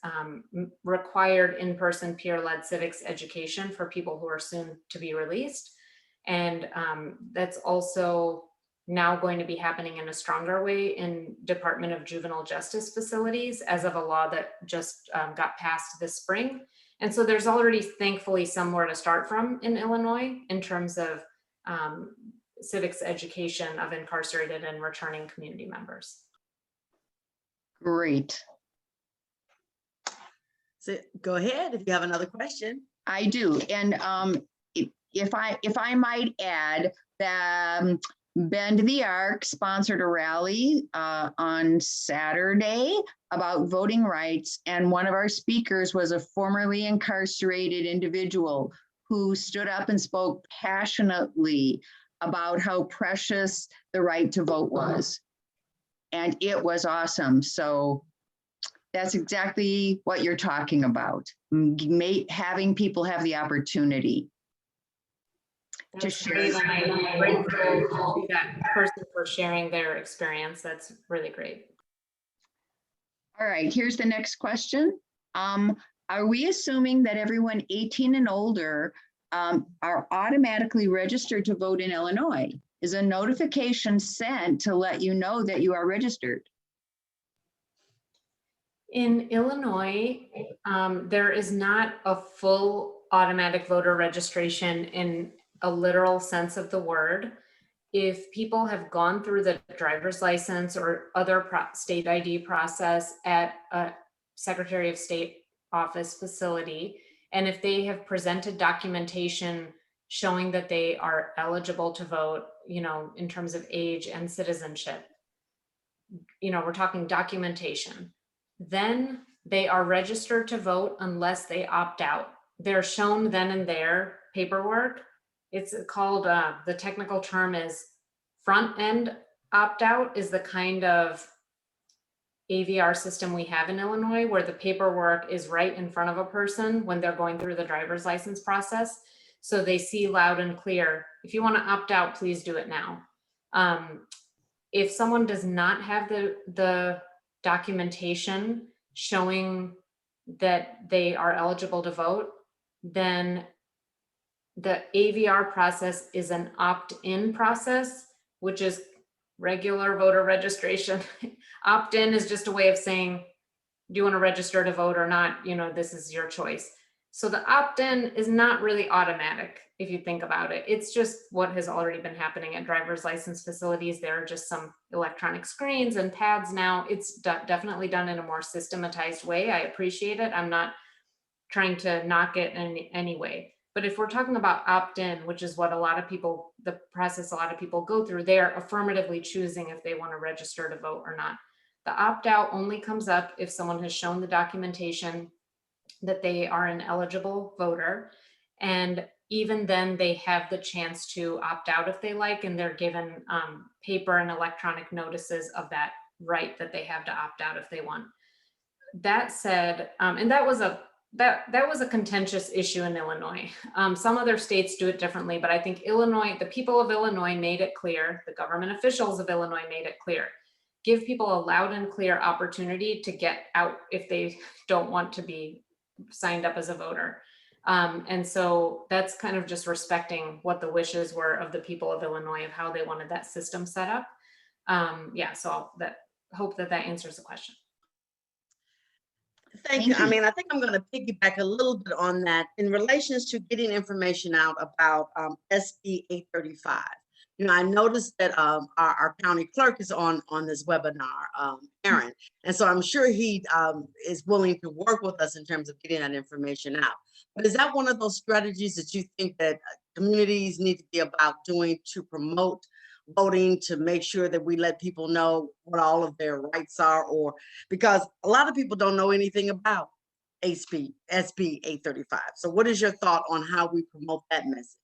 required in-person peer-led civics education for people who are soon to be released. And that's also now going to be happening in a stronger way in Department of Juvenile Justice facilities as of a law that just got passed this spring. And so there's already, thankfully, somewhere to start from in Illinois in terms of civics education of incarcerated and returning community members. Great. So go ahead if you have another question. I do. And if I might add that Bend the Arc sponsored a rally on Saturday about voting rights. And one of our speakers was a formerly incarcerated individual who stood up and spoke passionately about how precious the right to vote was. And it was awesome. So that's exactly what you're talking about. Having people have the opportunity to That's share. great, and I'm grateful to that person for sharing their experience. That's really great. All right, here's the next question. Are we assuming that everyone 18 and older are automatically registered to vote in Illinois? Is a notification sent to let you know that you are registered? In Illinois, there is not a full automatic voter registration in a literal sense of the word. If people have gone through the driver's license or other state ID process at a Secretary of State office facility, and if they have presented documentation showing that they are eligible to vote, in terms of age and citizenship, we're talking documentation, then they are registered to vote unless they opt out. They're shown then and there paperwork. It's called, the technical term is front end opt out, is the kind of AVR system we have in Illinois where the paperwork is right in front of a person when they're going through the driver's license process. So they see loud and clear, if you want to opt out, please do it now. If someone does not have the documentation showing that they are eligible to vote, then the AVR process is an opt-in process, which is regular voter registration. Opt-in is just a way of saying, do you want to register to vote or not? This is your choice. So the opt-in is not really automatic if you think about it. It's just what has already been happening at driver's license facilities. There are just some electronic screens and pads now. It's definitely done in a more systematized way. I appreciate it. I'm not trying to knock it in any way. But if we're talking about opt-in, which is what the process a lot of people go through, they're affirmatively choosing if they want to register to vote or not. The opt-out only comes up if someone has shown the documentation that they are an eligible voter. And even then they have the chance to opt out if they like, and they're given paper and electronic notices of that right that they have to opt out if they want. That said, and that was that was a contentious issue in Illinois. Some other states do it differently, but I think Illinois, the people of Illinois made it clear, the government officials of Illinois made it clear. Give people a loud and clear opportunity to get out if they don't want to be signed up as a voter. And so that's kind of just respecting what the wishes were of the people of Illinois of how they wanted that system set up. Yeah, so hope that answers the question. Thank you. Thank I you. mean, I think I'm going to piggyback a little bit on that in relations to getting information out about SB 835. You know, I noticed that our county clerk is on this webinar, Aaron, and so I'm sure he is willing to work with us in terms of getting that information out. But is that one of those strategies that you think that communities need to be about doing to promote voting, to make sure that we let people know what all of their rights are, or because a lot of people don't know anything about SB 835. So what is your thought on how we promote that message?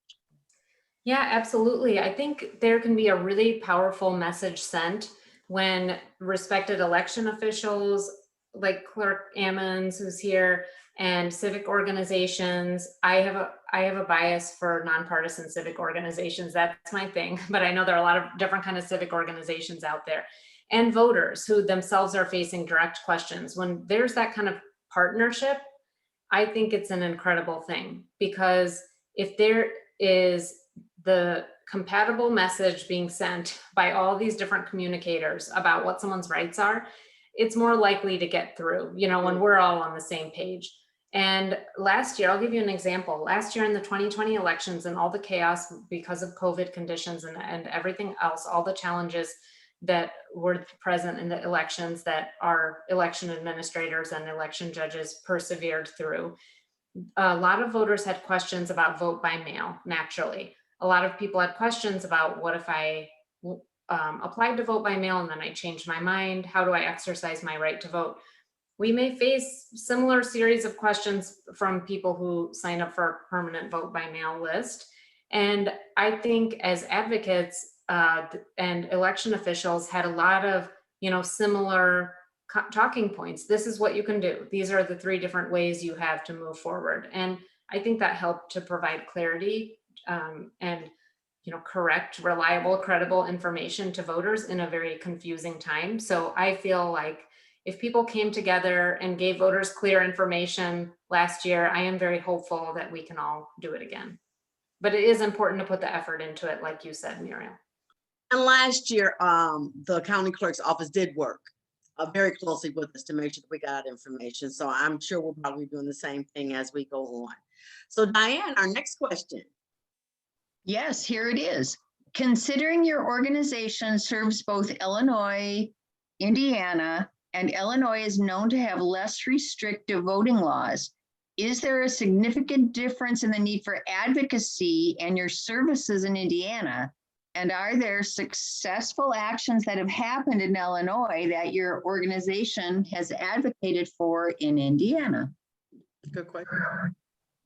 Yeah, absolutely. I think there can be a really powerful message sent when respected election officials like Clerk Ammons, who's here, and civic organizations. I have a bias for nonpartisan civic organizations. That's my thing. But I know there are a lot of different kind of civic organizations out there, and voters who themselves are facing direct questions. When there's that kind of partnership, I think it's an incredible thing, because if there is the compatible message being sent by all these different communicators about what someone's rights are, it's more likely to get through, you know, when we're all on the same page. And last year, I'll give you an example. Last year in the 2020 elections and all the chaos because of COVID conditions and everything else, all the challenges that were present in the elections that our election administrators and election judges persevered through, a lot of voters had questions about vote by mail, naturally. A lot of people had questions about, what if I applied to vote by mail and then I changed my mind? How do I exercise my right to vote? We may face similar series of questions from people who sign up for a permanent vote by mail list. And I think as advocates and election officials had a lot of, similar talking points. This is what you can do. These are the 3 different ways you have to move forward. And I think that helped to provide clarity and correct, reliable, credible information to voters in a very confusing time. So I feel like if people came together and gave voters clear information last year, I am very hopeful that we can all do it again. But it is important to put the effort into it, like you said, Muriel. And last year, the county clerk's office did work very closely with us to make sure that we got information. So I'm sure we'll probably be doing the same thing as we go on. So Diane, our next question. Yes, here it is. Considering your organization serves both Illinois, Indiana, and Illinois is known to have less restrictive voting laws, is there a significant difference in the need for advocacy and your services in Indiana? And are there successful actions that have happened in Illinois that your organization has advocated for in Indiana? Good question.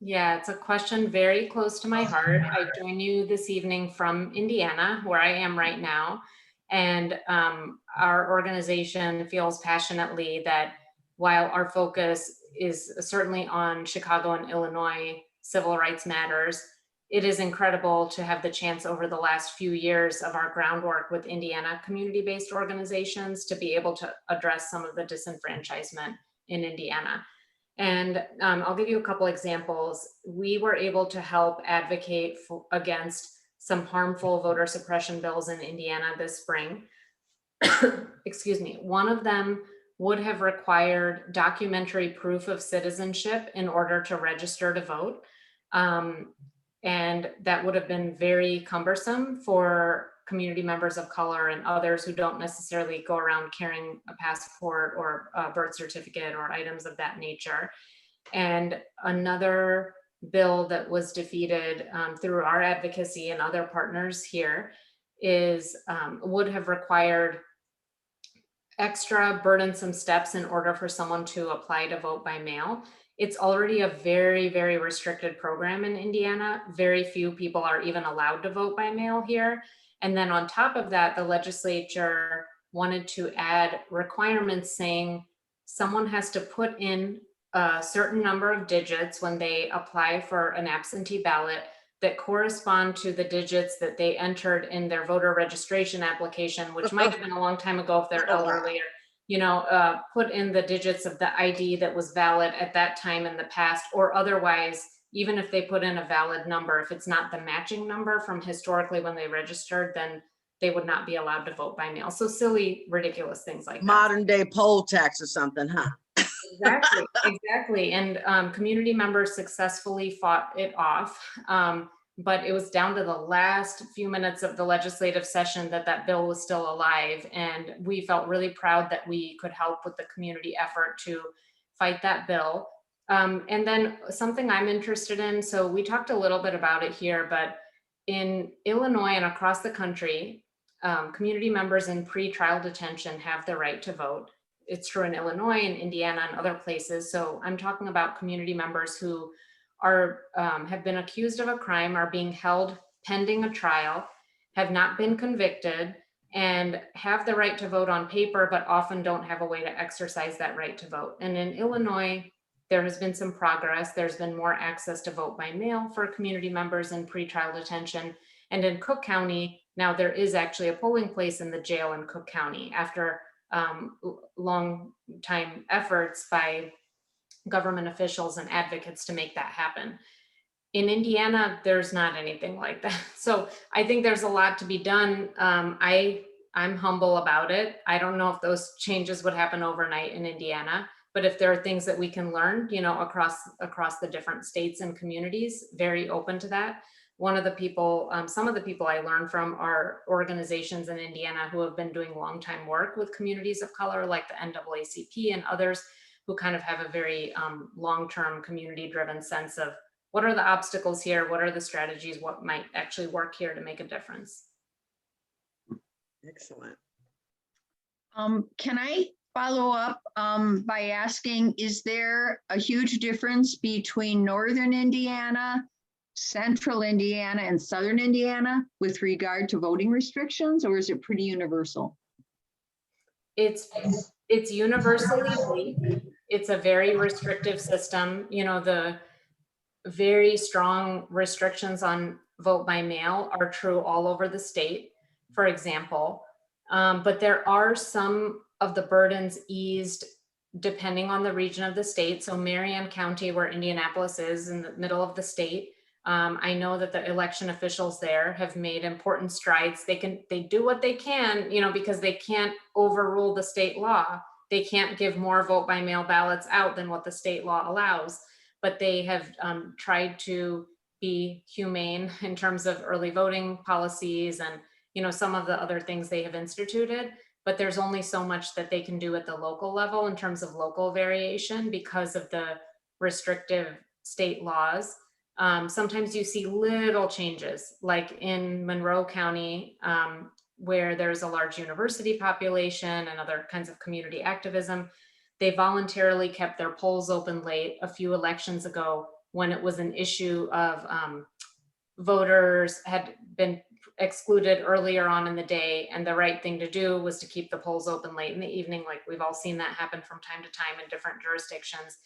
Yeah, it's a question very close to my heart. I join you this evening from Indiana, where I am right now. And our organization feels passionately that while our focus is certainly on Chicago and Illinois civil rights matters, it is incredible to have the chance over the last few years of our groundwork with Indiana community-based organizations to be able to address some of the disenfranchisement in Indiana. And I'll give you a couple examples. We were able to help advocate against some harmful voter suppression bills in Indiana this spring. Excuse me. One of them would have required documentary proof of citizenship in order to register to vote. And that would have been very cumbersome for community members of color and others who don't necessarily go around carrying a passport or a birth certificate or items of that nature. And another bill that was defeated through our advocacy and other partners here is would have required extra burdensome steps in order for someone to apply to vote by mail. It's already a very, very restricted program in Indiana. Very few people are even allowed to vote by mail here. And then on top of that, the legislature wanted to add requirements saying someone has to put in a certain number of digits when they apply for an absentee ballot that correspond to the digits that they entered in their voter registration application, which might have been a long time ago if they're Oh, wow. elderly, or put in the digits of the ID that was valid at that time in the past, or otherwise, even if they put in a valid number, if it's not the matching number from historically when they registered, then they would not be allowed to vote by mail. So silly, ridiculous things like that. Modern day poll tax or something, huh? Exactly. And community members successfully fought it off. But it was down to the last few minutes of the legislative session that bill was still alive. And we felt really proud that we could help with the community effort to fight that bill. And then something I'm interested in, so we talked a little bit about it here, but in Illinois and across the country, community members in pretrial detention have the right to vote. It's true in Illinois and Indiana and other places. So I'm talking about community members who are have been accused of a crime, are being held pending a trial, have not been convicted, and have the right to vote on paper, but often don't have a way to exercise that right to vote. And in Illinois, there has been some progress. There's been more access to vote by mail for community members in pretrial detention. And in Cook County, now there is actually a polling place in the jail in Cook County after long time efforts by government officials and advocates to make that happen. In Indiana, there's not anything like that. So I think there's a lot to be done. I'm humble about it. I don't know if those changes would happen overnight in Indiana, but if there are things that we can learn, across the different states and communities, very open to that. One of the people, some of the people I learned from are organizations in Indiana who have been doing long time work with communities of color, like the NAACP and others, who kind of have a very long-term community-driven sense of what are the obstacles here, what are the strategies, what might actually work here to make a difference. Excellent. Can I follow up by asking, is there a huge difference between Northern Indiana, Central Indiana, and Southern Indiana with regard to voting restrictions, or is it pretty universal? It's universally bleak. It's a very restrictive system. The very strong restrictions on vote by mail are true all over the state, for example. But there are some of the burdens eased depending on the region of the state. So Marion County, where Indianapolis is in the middle of the state, I know that the election officials there have made important strides. They do what they can, because they can't overrule the state law. They can't give more vote by mail ballots out than what the state law allows, but they have tried to be humane in terms of early voting policies and, some of the other things they have instituted, but there's only so much that they can do at the local level in terms of local variation because of the restrictive state laws. Sometimes you see little changes, like in Monroe County, where there's a large university population and other kinds of community activism. They voluntarily kept their polls open late a few elections ago when it was an issue of voters had been excluded earlier on in the day, and the right thing to do was to keep the polls open late in the evening. Like we've all seen that happen from time to time in different jurisdictions.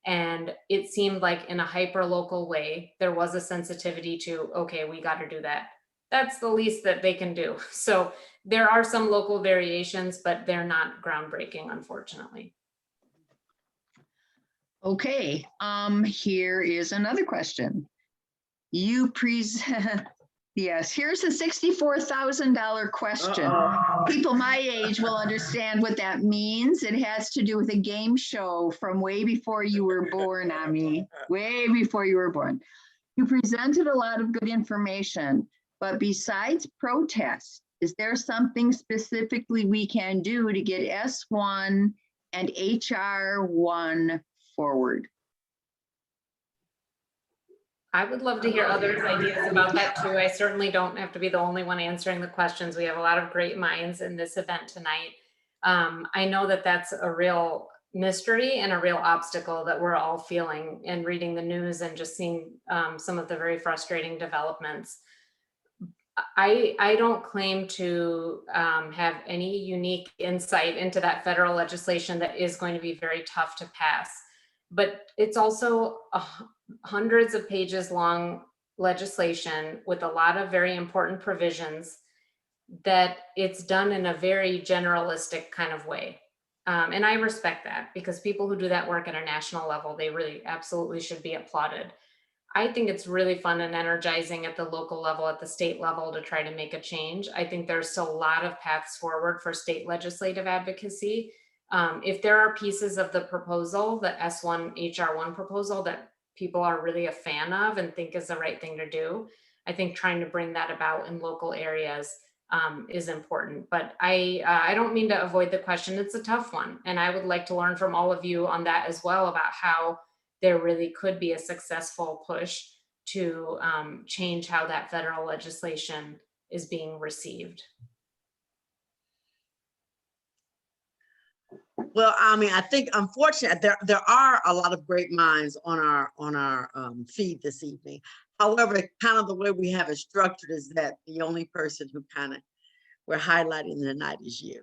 And it seemed like in a hyper local way, there was a sensitivity to, okay, we got to do that. That's the least that they can do. So there are some local variations, but they're not groundbreaking, unfortunately. Okay, here is another question. You present, yes, here's a $64,000 question. People my age will understand what that means. It has to do with a game show from way before you were born, Ami, way before you were born. You presented a lot of good information, but besides protest, is there something specifically we can do to get S1 and HR1 forward? I would love to hear others' ideas about that too. I certainly don't have to be the only one answering the questions. We have a lot of great minds in this event tonight. I know that that's a real mystery and a real obstacle that we're all feeling in reading the news and just seeing some of the very frustrating developments. I don't claim to have any unique insight into that federal legislation that is going to be very tough to pass. but it's also hundreds of pages long legislation with a lot of very important provisions that it's done in a very generalistic kind of way. And I respect that, because people who do that work at a national level, they really absolutely should be applauded. I think it's really fun and energizing at the local level, at the state level, to try to make a change. I think there's still a lot of paths forward for state legislative advocacy. If there are pieces of the proposal, the S1 HR1 proposal, that people are really a fan of and think is the right thing to do, I think trying to bring that about in local areas is important. But I don't mean to avoid the question. It's a tough one. And I would like to learn from all of you on that as well, about how there really could be a successful push to change how that federal legislation is being received. Well, I mean, I think unfortunately there are a lot of great minds on our feed this evening. However, kind of the way we have it structured is that the only person who kind of we're highlighting tonight is you.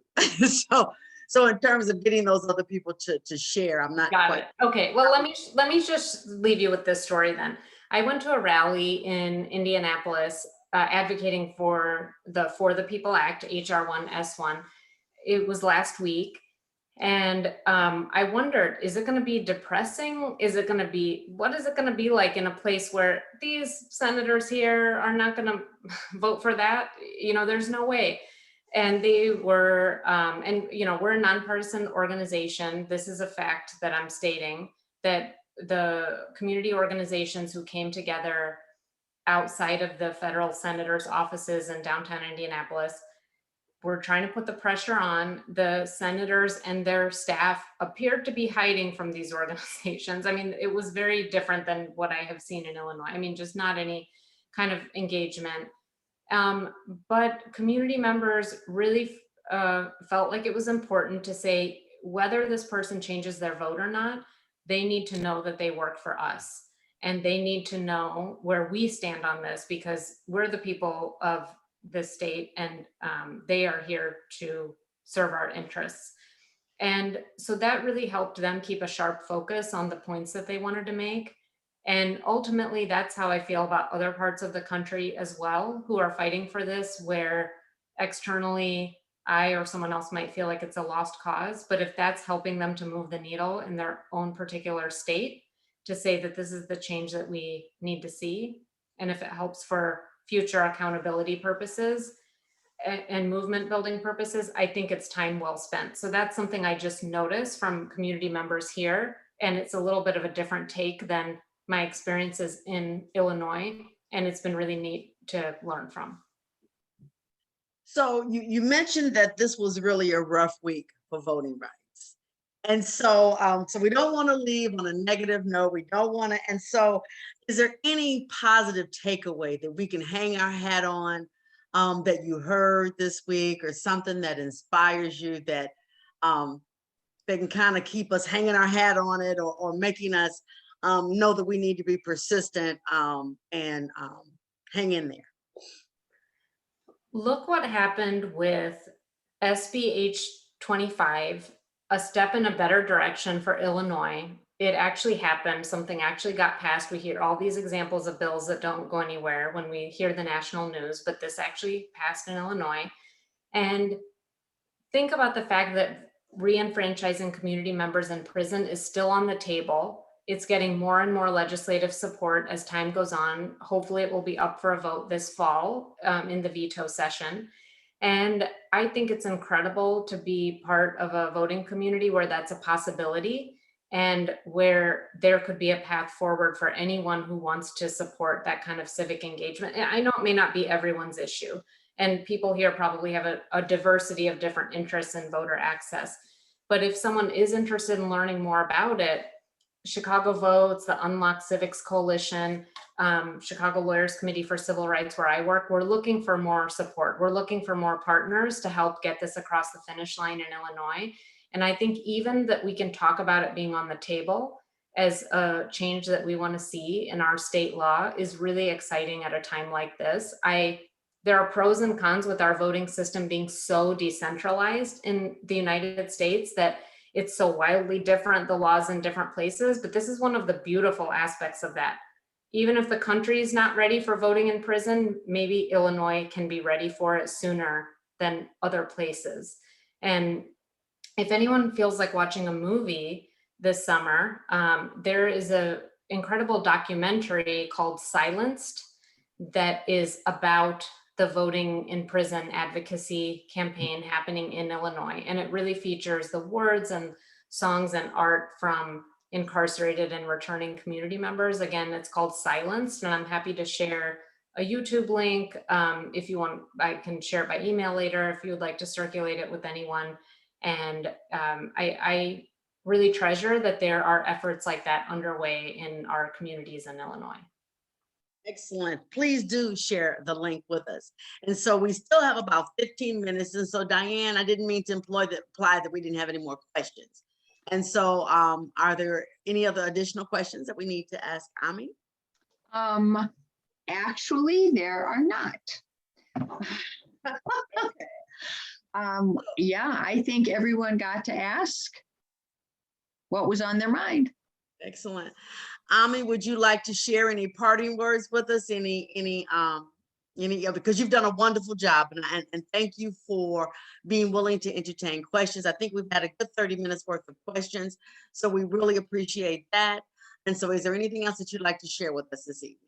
So in terms of getting those other people to share, I'm not Got quite. it. Okay. Well, let me just leave you with this story then. I went to a rally in Indianapolis advocating for the People Act, HR1 S1. It was last week. And I wondered, is it going to be depressing? Is it going to be, what is it going to be like in a place where these senators here are not going to vote for that? You know, there's no way. And they were, and you know, we're a nonpartisan organization. This is a fact that I'm stating, that the community organizations who came together outside of the federal senators' offices in downtown Indianapolis, we're trying to put the pressure on. The senators and their staff appeared to be hiding from these organizations. I mean, it was very different than what I have seen in Illinois. I mean, just not any kind of engagement. But community members really felt like it was important to say, whether this person changes their vote or not, they need to know that they work for us. And they need to know where we stand on this, because we're the people of the state, and they are here to serve our interests. And so that really helped them keep a sharp focus on the points that they wanted to make. And ultimately, that's how I feel about other parts of the country as well, who are fighting for this, where externally I or someone else might feel like it's a lost cause. But if that's helping them to move the needle in their own particular state, to say that this is the change that we need to see, and if it helps for future accountability purposes and movement building purposes, I think it's time well spent. So that's something I just noticed from community members here. And it's a little bit of a different take than my experiences in Illinois. And it's been really neat to learn from. So you mentioned that this was really a rough week for voting rights. And so, so we don't want to leave on a negative note. We don't want to. And so is there any positive takeaway that we can hang our hat on that you heard this week, or something that inspires you, that they can kind of keep us hanging our hat on it, or making us know that we need to be persistent and hang in there? Look what happened with SB H25, a step in a better direction for Illinois. It actually happened. Something actually got passed. We hear all these examples of bills that don't go anywhere when we hear the national news, but this actually passed in Illinois. And think about the fact that re-enfranchising community members in prison is still on the table. It's getting more and more legislative support as time goes on. Hopefully it will be up for a vote this fall in the veto session. And I think it's incredible to be part of a voting community where that's a possibility, and where there could be a path forward for anyone who wants to support that kind of civic engagement. And I know it may not be everyone's issue, and people here probably have a diversity of different interests in voter access. But if someone is interested in learning more about it, Chicago Votes, the Unlock Civics Coalition, Chicago Lawyers Committee for Civil Rights, where I work, we're looking for more support. We're looking for more partners to help get this across the finish line in Illinois. And I think even that we can talk about it being on the table as a change that we want to see in our state law is really exciting at a time like this. There are pros and cons with our voting system being so decentralized in the United States that it's so wildly different, the laws in different places, but this is one of the beautiful aspects of that. Even if the country is not ready for voting in prison, maybe Illinois can be ready for it sooner than other places. And if anyone feels like watching a movie this summer, there is an incredible documentary called Silenced that is about the voting in prison advocacy campaign happening in Illinois. And it really features the words and songs and art from incarcerated and returning community members. Again, it's called Silenced, and I'm happy to share a YouTube link. If you want, I can share it by email later if you would like to circulate it with anyone. And I really treasure that there are efforts like that underway in our communities in Illinois. Excellent. Please do share the link with us. And so we still have about 15 minutes. And so Diane, I didn't mean to imply that we didn't have any more questions. And so are there any other additional questions that we need to ask Ami? Actually, there are not. Yeah, I think everyone got to ask what was on their mind. Excellent. Ami, would you like to share any parting words with us? Any because you've done a wonderful job, and thank you for being willing to entertain questions. I think we've had a good 30 minutes worth of questions, so we really appreciate that. And so is there anything else that you'd like to share with us this evening?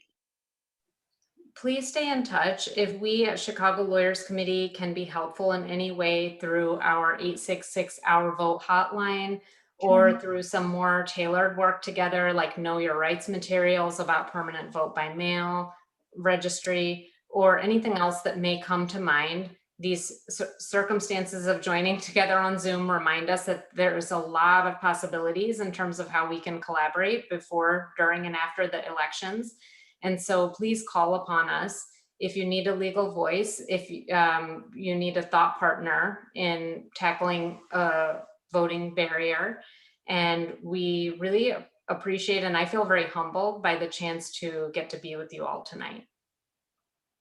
Please stay in touch. If we at Chicago Lawyers Committee can be helpful in any way through our 866 Our Vote hotline, or through some more tailored work together, like Know Your Rights materials about permanent vote by mail, registry, or anything else that may come to mind. These circumstances of joining together on Zoom remind us that there's a lot of possibilities in terms of how we can collaborate before, during, and after the elections. And so please call upon us if you need a legal voice, if you need a thought partner in tackling a voting barrier. And we really appreciate, and I feel very humbled by the chance to get to be with you all tonight.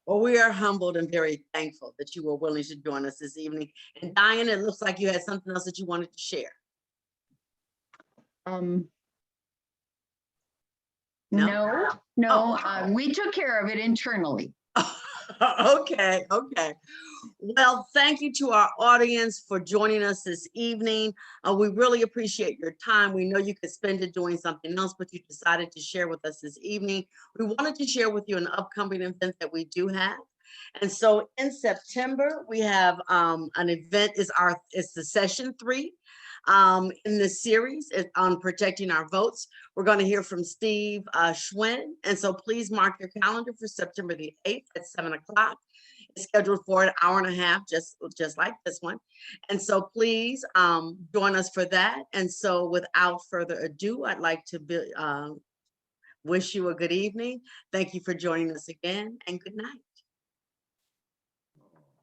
Well, we are humbled and very thankful that you were willing to join us this evening. And Diane, it looks like you had something else that you wanted to share. No, we took care of it internally. Okay. Well, thank you to our audience for joining us this evening. We really appreciate your time. We know you could spend it doing something else, but you decided to share with us this evening. We wanted to share with you an upcoming event that we do have. And so in September, we have an event, it's the session 3 in this series on protecting our votes. We're going to hear from Steve Schwinn. And so please mark your calendar for September the 8th at 7 o'clock. It's scheduled for an hour and a half, just like this one. And so please join us for that. And so without further ado, I'd like to wish you a good evening. Thank you for joining us again, and good night.